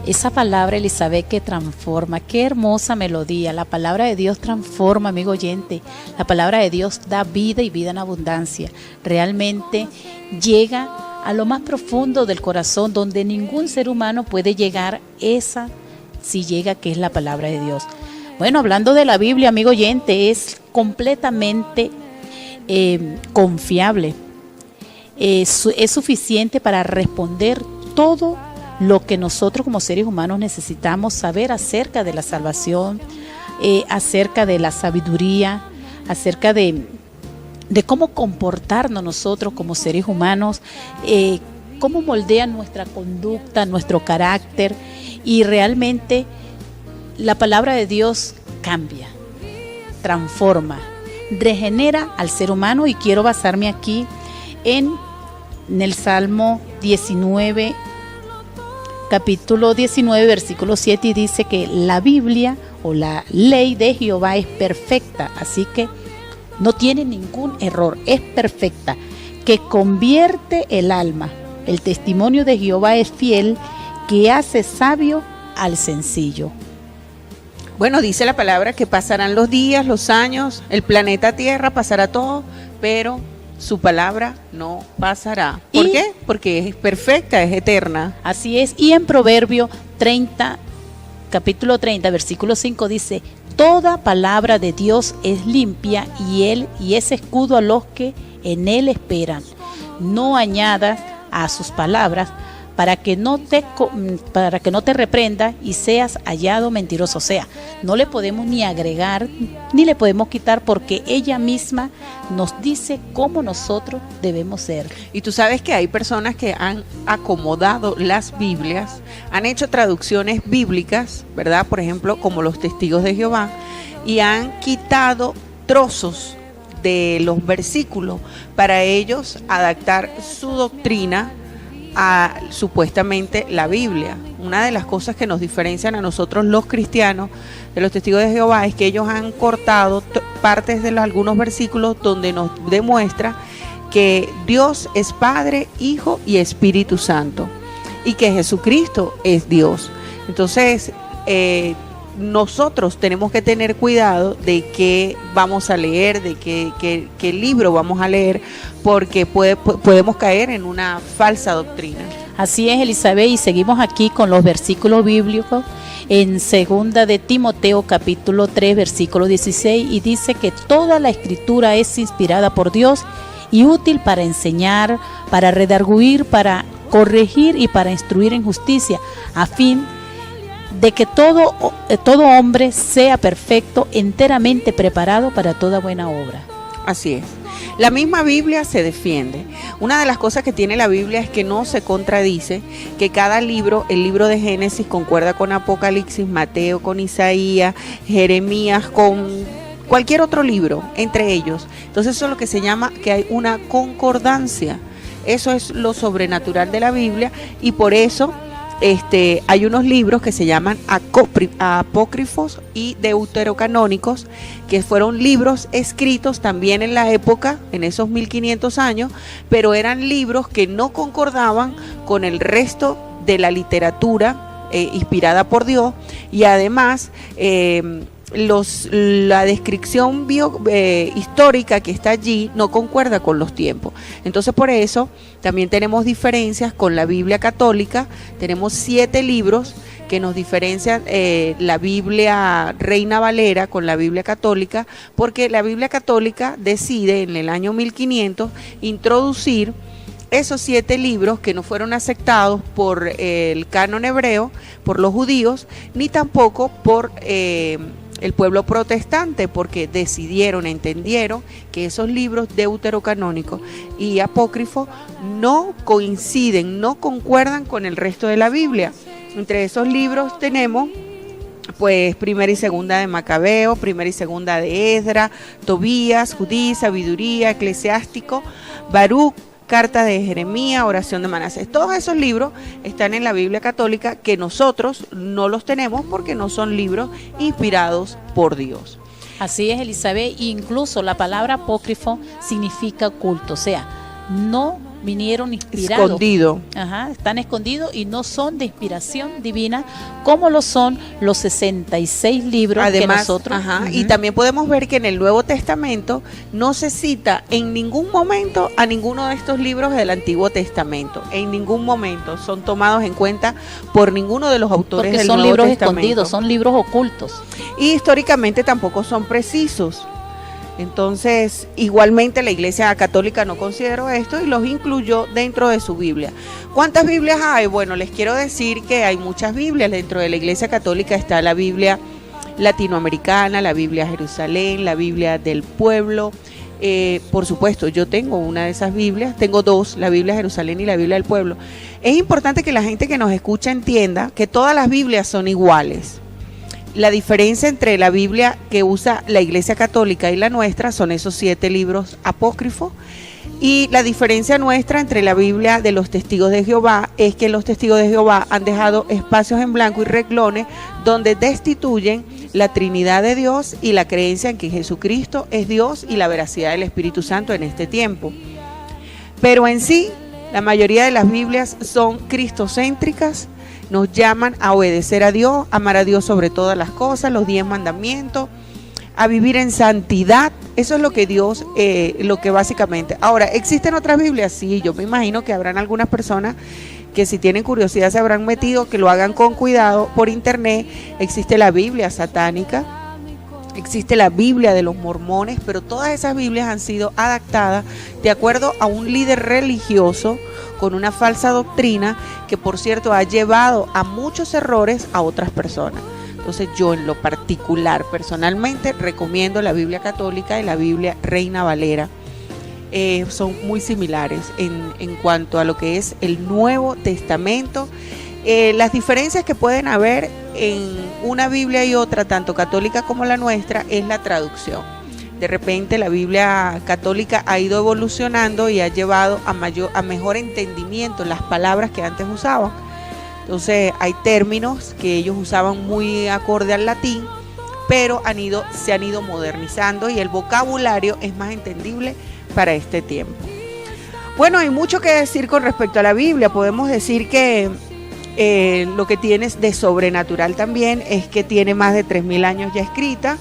Speaker 4: Esa palabra, Elizabeth, que transforma, qué hermosa melodía. La palabra de Dios transforma, amigo oyente. La palabra de Dios da vida y vida en abundancia. Realmente llega a lo más profundo del corazón, donde ningún ser humano puede llegar. Esa sí llega, que es la palabra de Dios. Bueno, hablando de la Biblia, amigo oyente, es completamente confiable. Es suficiente para responder todo lo que nosotros como seres humanos necesitamos saber acerca de la salvación, acerca de la sabiduría, acerca de cómo comportarnos nosotros como seres humanos, cómo moldea nuestra conducta, nuestro carácter, y realmente la palabra de Dios cambia, transforma, regenera al ser humano. Y quiero basarme aquí en el Salmo 19, capítulo 19, versículo 7, y dice que la Biblia o la ley de Jehová es perfecta, así que no tiene ningún error, es perfecta, que convierte el alma. El testimonio de Jehová es fiel, que hace sabio al sencillo.
Speaker 3: Bueno, dice la palabra que pasarán los días, los años, el planeta Tierra, pasará todo, pero su palabra no pasará. ¿Por qué? Porque es perfecta, es eterna.
Speaker 4: Así es. Y en Proverbio 30, capítulo 30, versículo 5 dice: toda palabra de Dios es limpia, y es escudo a los que en él esperan. No añadas a sus palabras, para que no te reprenda y seas hallado mentiroso. O sea, no le podemos ni agregar ni le podemos quitar, porque ella misma nos dice cómo nosotros debemos ser.
Speaker 3: Y tú sabes que hay personas que han acomodado las Biblias, han hecho traducciones bíblicas, ¿verdad? Por ejemplo, como los testigos de Jehová, y han quitado trozos de los versículos para ellos adaptar su doctrina a supuestamente la Biblia. Una de las cosas que nos diferencian a nosotros los cristianos de los testigos de Jehová es que ellos han cortado partes de algunos versículos donde nos demuestra que Dios es Padre, Hijo y Espíritu Santo, y que Jesucristo es Dios. Entonces, nosotros tenemos que tener cuidado de qué vamos a leer, de qué libro vamos a leer, porque podemos caer en una falsa doctrina.
Speaker 4: Así es, Elizabeth, y seguimos aquí con los versículos bíblicos en segunda de Timoteo capítulo 3 versículo 16, y dice que toda la escritura es inspirada por Dios y útil para enseñar, para redarguir, para corregir y para instruir en justicia, a fin de que todo hombre sea perfecto, enteramente preparado para toda buena obra.
Speaker 3: Así es. La misma Biblia se defiende. Una de las cosas que tiene la Biblia es que no se contradice, que cada libro, el libro de Génesis concuerda con Apocalipsis, Mateo con Isaías, Jeremías con cualquier otro libro, entre ellos. Entonces eso es lo que se llama que hay una concordancia. Eso es lo sobrenatural de la Biblia, y por eso hay unos libros que se llaman apócrifos y deuterocanónicos, que fueron libros escritos también en la época, en esos 1500 años, pero eran libros que no concordaban con el resto de la literatura inspirada por Dios, y además la descripción histórica que está allí no concuerda con los tiempos. Entonces, por eso también tenemos diferencias con la Biblia católica. Tenemos 7 libros que nos diferencian la Biblia Reina Valera con la Biblia católica, porque la Biblia católica decide en el año 1500 introducir esos 7 libros que no fueron aceptados por el canon hebreo, por los judíos, ni tampoco por el pueblo protestante, porque entendieron que esos libros deuterocanónicos y apócrifos no coinciden, no concuerdan con el resto de la Biblia. Entre esos libros tenemos pues Primera y Segunda de Macabeo, Primera y Segunda de Esdras, Tobías, Judí, Sabiduría, Eclesiástico, Baruch, Carta de Jeremías, Oración de Manasés. Todos esos libros están en la Biblia católica, que nosotros no los tenemos porque no son libros inspirados por Dios.
Speaker 4: Así es, Elizabeth. Incluso la palabra apócrifo significa oculto, o sea, no vinieron inspirados.
Speaker 3: Escondido.
Speaker 4: Ajá, están escondidos y no son de inspiración divina como lo son los 66 libros que nosotros.
Speaker 3: Ajá, y también podemos ver que en el Nuevo Testamento no se cita en ningún momento a ninguno de estos libros del Antiguo Testamento. En ningún momento son tomados en cuenta por ninguno de los autores
Speaker 4: porque
Speaker 3: del
Speaker 4: son
Speaker 3: Nuevo
Speaker 4: libros
Speaker 3: Testamento.
Speaker 4: escondidos, son libros ocultos.
Speaker 3: Y históricamente tampoco son precisos. Entonces, igualmente la Iglesia Católica no consideró esto y los incluyó dentro de su Biblia. ¿Cuántas Biblias hay? Bueno, les quiero decir que hay muchas Biblias. Dentro de la Iglesia Católica está la Biblia latinoamericana, la Biblia Jerusalén, la Biblia del pueblo. Por supuesto, yo tengo una de esas Biblias, tengo dos, la Biblia Jerusalén y la Biblia del pueblo. Es importante que la gente que nos escucha entienda que todas las Biblias son iguales. La diferencia entre la Biblia que usa la Iglesia Católica y la nuestra son esos 7 libros apócrifos, y la diferencia nuestra entre la Biblia de los Testigos de Jehová es que los Testigos de Jehová han dejado espacios en blanco y renglones donde destituyen la Trinidad de Dios y la creencia en que Jesucristo es Dios y la veracidad del Espíritu Santo en este tiempo. Pero en sí, la mayoría de las Biblias son cristocéntricas. Nos llaman a obedecer a Dios, amar a Dios sobre todas las cosas, los 10 mandamientos, a vivir en santidad. Eso es lo que Dios, lo que básicamente. Ahora, ¿existen otras Biblias? Sí, yo me imagino que habrán algunas personas que si tienen curiosidad se habrán metido, que lo hagan con cuidado por internet. Existe la Biblia satánica, existe la Biblia de los mormones, pero todas esas Biblias han sido adaptadas de acuerdo a un líder religioso con una falsa doctrina que, por cierto, ha llevado a muchos errores a otras personas. Entonces yo en lo particular, personalmente, recomiendo la Biblia católica y la Biblia Reina Valera. Son muy similares en cuanto a lo que es el Nuevo Testamento. Las diferencias que pueden haber en una Biblia y otra, tanto católica como la nuestra, es la traducción. De repente la Biblia católica ha ido evolucionando y ha llevado a mejor entendimiento las palabras que antes usaban. Entonces hay términos que ellos usaban muy acorde al latín, pero se han ido modernizando y el vocabulario es más entendible para este tiempo. Bueno, hay mucho que decir con respecto a la Biblia. Podemos decir que lo que tiene de sobrenatural también es que tiene más de 3.000 años ya escrita,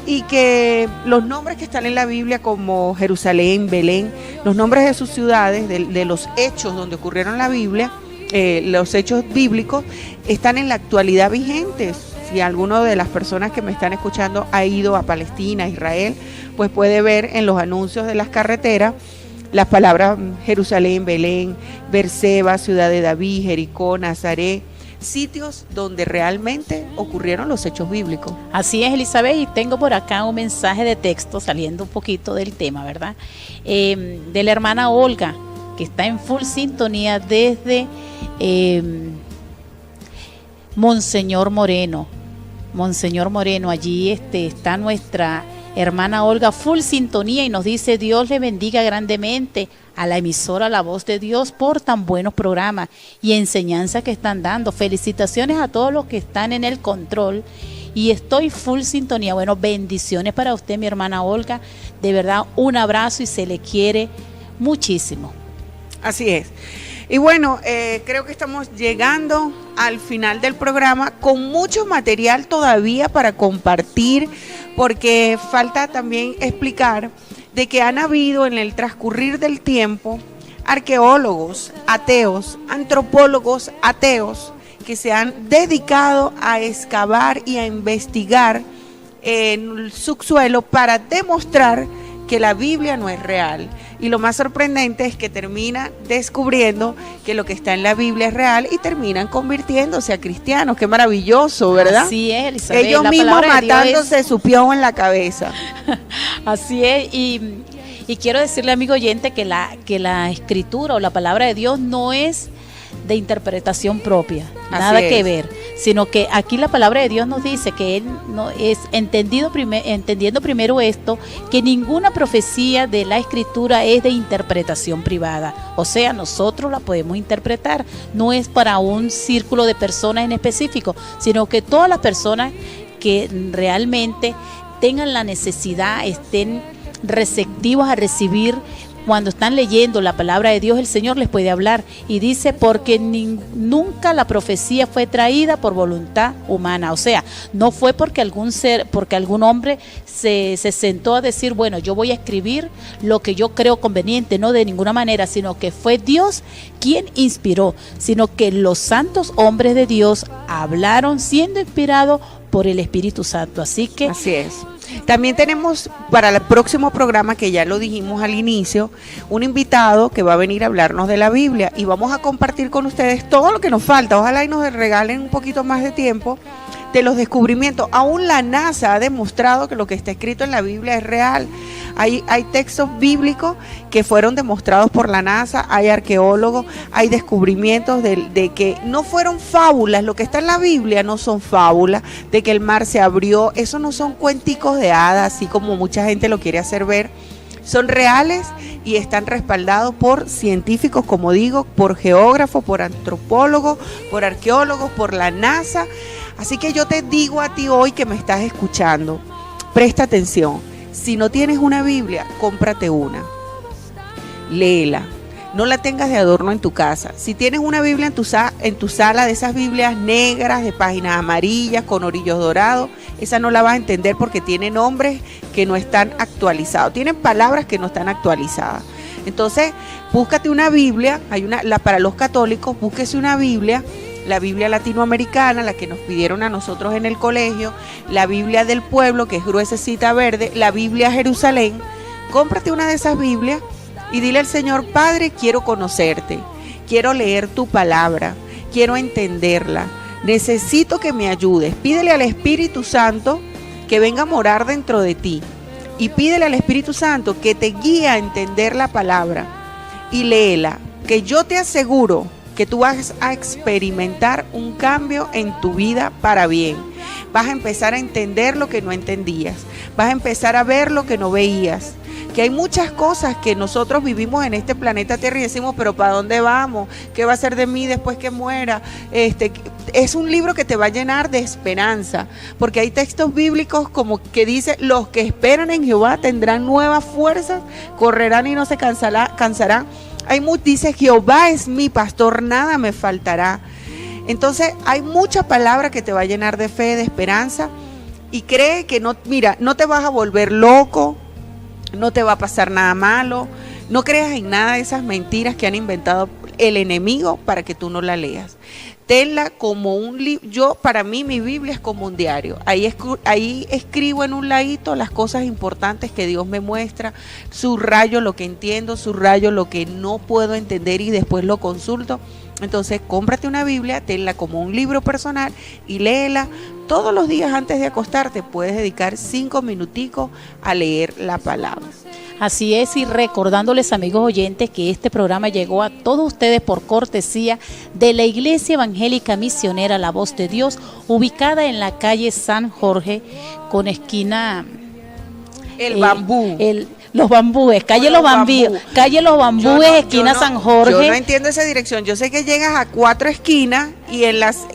Speaker 3: y que los nombres que están en la Biblia, como Jerusalén, Belén, los nombres de sus ciudades, de los hechos donde ocurrieron la Biblia, los hechos bíblicos, están en la actualidad vigentes. Si alguno de las personas que me están escuchando ha ido a Palestina, a Israel, pues puede ver en los anuncios de las carreteras las palabras Jerusalén, Belén, Berseba, ciudad de David, Jericó, Nazaret, sitios donde realmente ocurrieron los hechos bíblicos.
Speaker 4: Así es, Elizabeth, y tengo por acá un mensaje de texto, saliendo un poquito del tema, ¿verdad? De la hermana Olga, que está en full sintonía desde Monseñor Moreno. Monseñor Moreno, allí está nuestra hermana Olga, full sintonía, y nos dice: Dios le bendiga grandemente a la emisora La Voz de Dios por tan buenos programas y enseñanzas que están dando. Felicitaciones a todos los que están en el control, y estoy full sintonía. Bueno, bendiciones para usted, mi hermana Olga, de verdad un abrazo y se le quiere muchísimo.
Speaker 3: Así es. Y bueno, creo que estamos llegando al final del programa con mucho material todavía para compartir, porque falta también explicar de que han habido en el transcurrir del tiempo arqueólogos ateos, antropólogos ateos, que se han dedicado a excavar y a investigar en el subsuelo para demostrar que la Biblia no es real. Y lo más sorprendente es que terminan descubriendo que lo que está en la Biblia es real y terminan convirtiéndose a cristianos. Qué maravilloso, ¿verdad?
Speaker 4: Así es, Elizabeth.
Speaker 3: Ellos mismos matándose su piojo en la cabeza.
Speaker 4: Así es, y quiero decirle, amigo oyente, que la escritura o la palabra de Dios no es de interpretación propia, nada que ver, sino que aquí la palabra de Dios nos dice que Él no es entendiendo primero esto, que ninguna profecía de la escritura es de interpretación privada, o sea, nosotros la podemos interpretar, no es para un círculo de personas en específico, sino que todas las personas que realmente tengan la necesidad, estén receptivos a recibir cuando están leyendo la palabra de Dios, el Señor les puede hablar. Y dice, porque nunca la profecía fue traída por voluntad humana. O sea, no fue porque algún hombre se sentó a decir, bueno, yo voy a escribir lo que yo creo conveniente, no de ninguna manera, sino que fue Dios quien inspiró, sino que los santos hombres de Dios hablaron siendo inspirados por el Espíritu Santo. Así
Speaker 3: es. También tenemos para el próximo programa, que ya lo dijimos al inicio, un invitado que va a venir a hablarnos de la Biblia y vamos a compartir con ustedes todo lo que nos falta. Ojalá y nos regalen un poquito más de tiempo de los descubrimientos. Aún la NASA ha demostrado que lo que está escrito en la Biblia es real. Hay textos bíblicos que fueron demostrados por la NASA, hay arqueólogos, hay descubrimientos de que no fueron fábulas. Lo que está en la Biblia no son fábulas, de que el mar se abrió, eso no son cuenticos de hadas, así como mucha gente lo quiere hacer ver. Son reales y están respaldados por científicos, como digo, por geógrafos, por antropólogos, por arqueólogos, por la NASA. Así que yo te digo a ti hoy que me estás escuchando, presta atención. Si no tienes una Biblia, cómprate una. Léela. No la tengas de adorno en tu casa. Si tienes una Biblia en tu sala, de esas Biblias negras, de páginas amarillas, con orillos dorados, esa no la vas a entender porque tiene nombres que no están actualizados. Tienen palabras que no están actualizadas. Entonces, búscate una Biblia. Para los católicos, búsquese una Biblia. La Biblia latinoamericana, la que nos pidieron a nosotros en el colegio, la Biblia del pueblo, que es gruesecita verde, la Biblia Jerusalén. Cómprate una de esas Biblias y dile al Señor, Padre, quiero conocerte, quiero leer tu palabra, quiero entenderla, necesito que me ayudes. Pídele al Espíritu Santo que venga a morar dentro de ti y pídele al Espíritu Santo que te guíe a entender la palabra y léela, que yo te aseguro que tú vas a experimentar un cambio en tu vida para bien. Vas a empezar a entender lo que no entendías. Vas a empezar a ver lo que no veías. Que hay muchas cosas que nosotros vivimos en este planeta Tierra y decimos, pero ¿para dónde vamos? ¿Qué va a ser de mí después que muera? Es un libro que te va a llenar de esperanza, porque hay textos bíblicos como que dice, los que esperan en Jehová tendrán nuevas fuerzas, correrán y no se cansarán. Dice, Jehová es mi pastor, nada me faltará. Entonces hay mucha palabra que te va a llenar de fe, de esperanza, y cree que no te vas a volver loco, no te va a pasar nada malo. No creas en nada de esas mentiras que han inventado el enemigo para que tú no la leas. Tenla como un libro. Para mí mi Biblia es como un diario. Ahí escribo en un ladito las cosas importantes que Dios me muestra, subrayo lo que entiendo, subrayo lo que no puedo entender y después lo consulto. Entonces cómprate una Biblia, tenla como un libro personal y léela todos los días antes de acostarte. Puedes dedicar 5 minuticos a leer la palabra.
Speaker 4: Así es, y recordándoles, amigos oyentes, que este programa llegó a todos ustedes por cortesía de la Iglesia Evangélica Misionera La Voz de Dios, ubicada en la calle San Jorge, con esquina...
Speaker 3: Bambú.
Speaker 4: Los Bambúes, calle Los Bambúes, esquina San Jorge.
Speaker 3: Yo no entiendo esa dirección. Yo sé que llegas a 4 esquinas y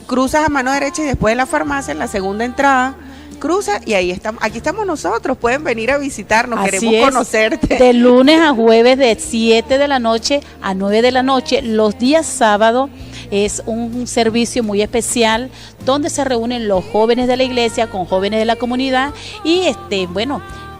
Speaker 3: cruzas a mano derecha y después de la farmacia, en la segunda entrada, cruza y ahí estamos. Aquí estamos nosotros, pueden venir a visitarnos,
Speaker 4: así
Speaker 3: queremos conocerte.
Speaker 4: De lunes a jueves de 7 de la noche a 9 de la noche. Los días sábados es un servicio muy especial donde se reúnen los jóvenes de la iglesia con jóvenes de la comunidad y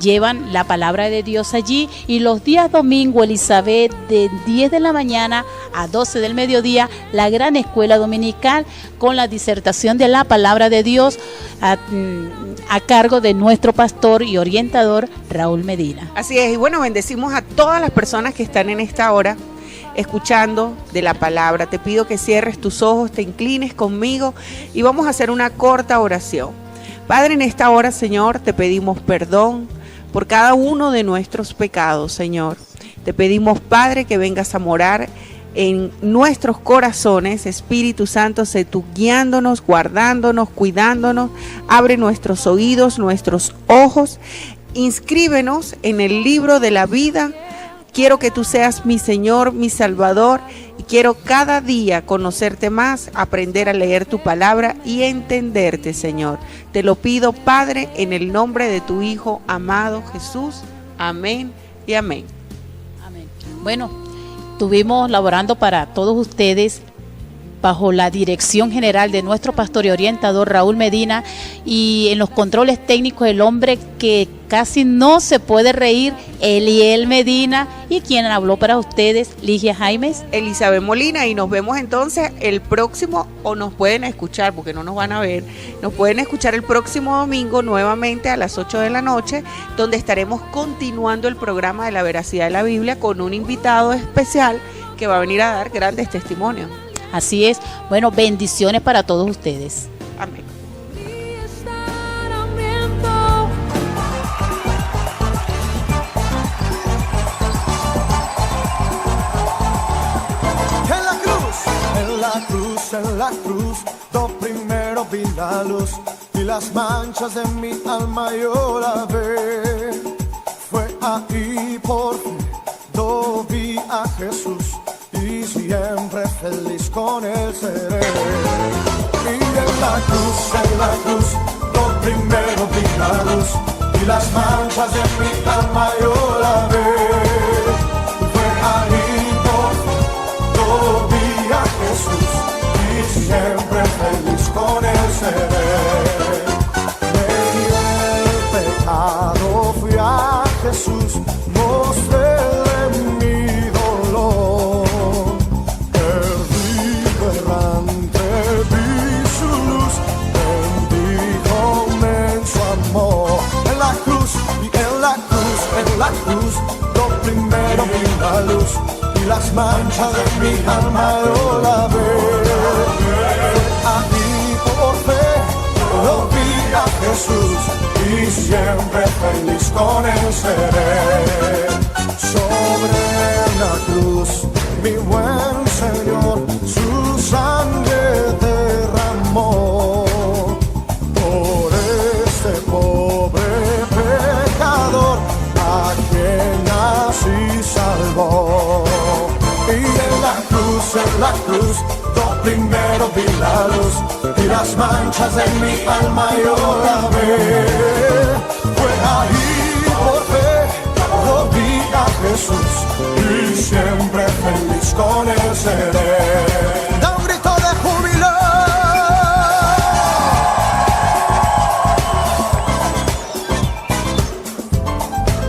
Speaker 4: llevan la palabra de Dios allí. Y los días domingo, Elizabeth, de 10 de la mañana a 12 del mediodía, la gran escuela dominical con la disertación de la palabra de Dios a cargo de nuestro pastor y orientador Raúl Medina.
Speaker 3: Así es, y bendecimos a todas las personas que están en esta hora escuchando de la palabra. Te pido que cierres tus ojos, te inclines conmigo y vamos a hacer una corta oración. Padre, en esta hora, Señor, te pedimos perdón por cada uno de nuestros pecados, Señor. Te pedimos, Padre, que vengas a morar en nuestros corazones. Espíritu Santo, sé tú guiándonos, guardándonos, cuidándonos. Abre nuestros oídos, nuestros ojos. Inscríbenos en el libro de la vida. Quiero que tú seas mi Señor, mi Salvador, y quiero cada día conocerte más, aprender a leer tu palabra y entenderte, Señor. Te lo pido, Padre, en el nombre de tu Hijo amado Jesús. Amén y amén.
Speaker 4: Amén. Bueno, estuvimos laborando para todos ustedes bajo la dirección general de nuestro pastor y orientador Raúl Medina, y en los controles técnicos el hombre que casi no se puede reír, Eliel Medina, y quien habló para ustedes, Ligia Jaimes,
Speaker 3: Elizabeth Molina, y nos vemos entonces el próximo, o nos pueden escuchar porque no nos van a ver, nos pueden escuchar el próximo domingo nuevamente a las 8 de la noche, donde estaremos continuando el programa de la veracidad de la Biblia con un invitado especial que va a venir a dar grandes testimonios.
Speaker 4: Así es. Bueno, bendiciones para todos ustedes.
Speaker 3: Amén.
Speaker 5: En la cruz, lo primero vi la luz y las manchas de mi alma yo la ve. Fue ahí por fin, lo vi a Jesús y siempre feliz con él seré. Y en la cruz, lo primero vi la luz y las manchas de mi alma yo la ve. Fue ahí por fin, lo vi a Jesús y siempre feliz con él seré. En el pecado fui a Jesús, mostré mi dolor. Perdido errante vi su luz, bendíjome en su amor. En la cruz, lo primero vi la luz y las manchas de mi alma yo la veo. Ahí por fe lo vi a Jesús y siempre feliz con él seré. Sobre la cruz mi buen Señor su sangre derramó por este pobre pecador a quien así salvó. Y en la cruz, lo primero vi la luz y las manchas de mi alma yo la ve. Fue ahí por fe, lo vi a Jesús y siempre feliz con él seré. Da un grito de júbilo.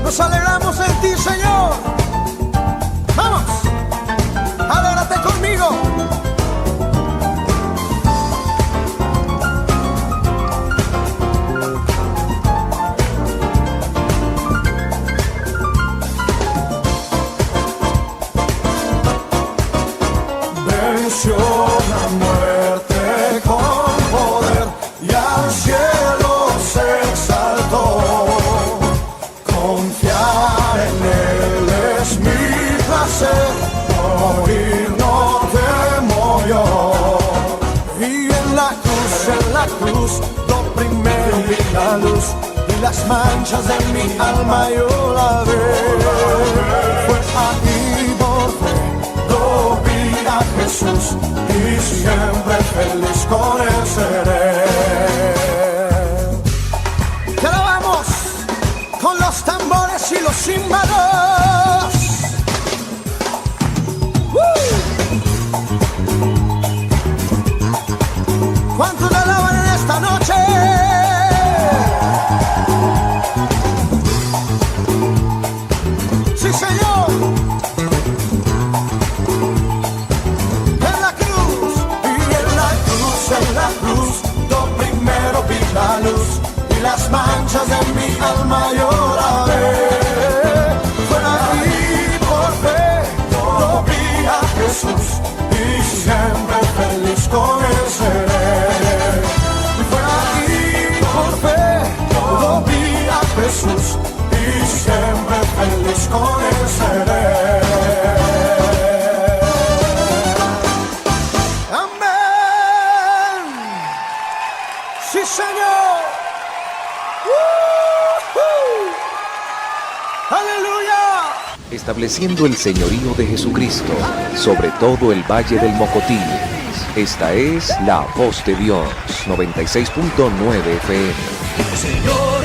Speaker 5: Nos alegramos en ti, Señor. ¡Vamos! ¡Alégrate conmigo! Venció la muerte con poder y al cielo se exaltó. Confiar en él es mi placer, morir no temo yo. Y en la cruz, lo primero vi la luz y las manchas de mi alma yo la veo. Fue ahí por fe, lo vi a Jesús y siempre feliz con él seré. Te alabamos con los tambores y los címbalos. ¿Cuántos la alaban en esta noche? Sí, Señor. En la cruz, lo primero vi la luz y las manchas de mi alma yo la ve. Fue ahí por fe, lo vi a Jesús y siempre feliz con él seré. Fue ahí por fe, lo vi a Jesús y siempre feliz con él seré. ¡Sí, Señor! ¡Aleluya!
Speaker 1: Estableciendo el señorío de Jesucristo sobre todo el Valle del Mocotíes. Esta es La Voz de Dios, 96.9 FM.
Speaker 5: Señor.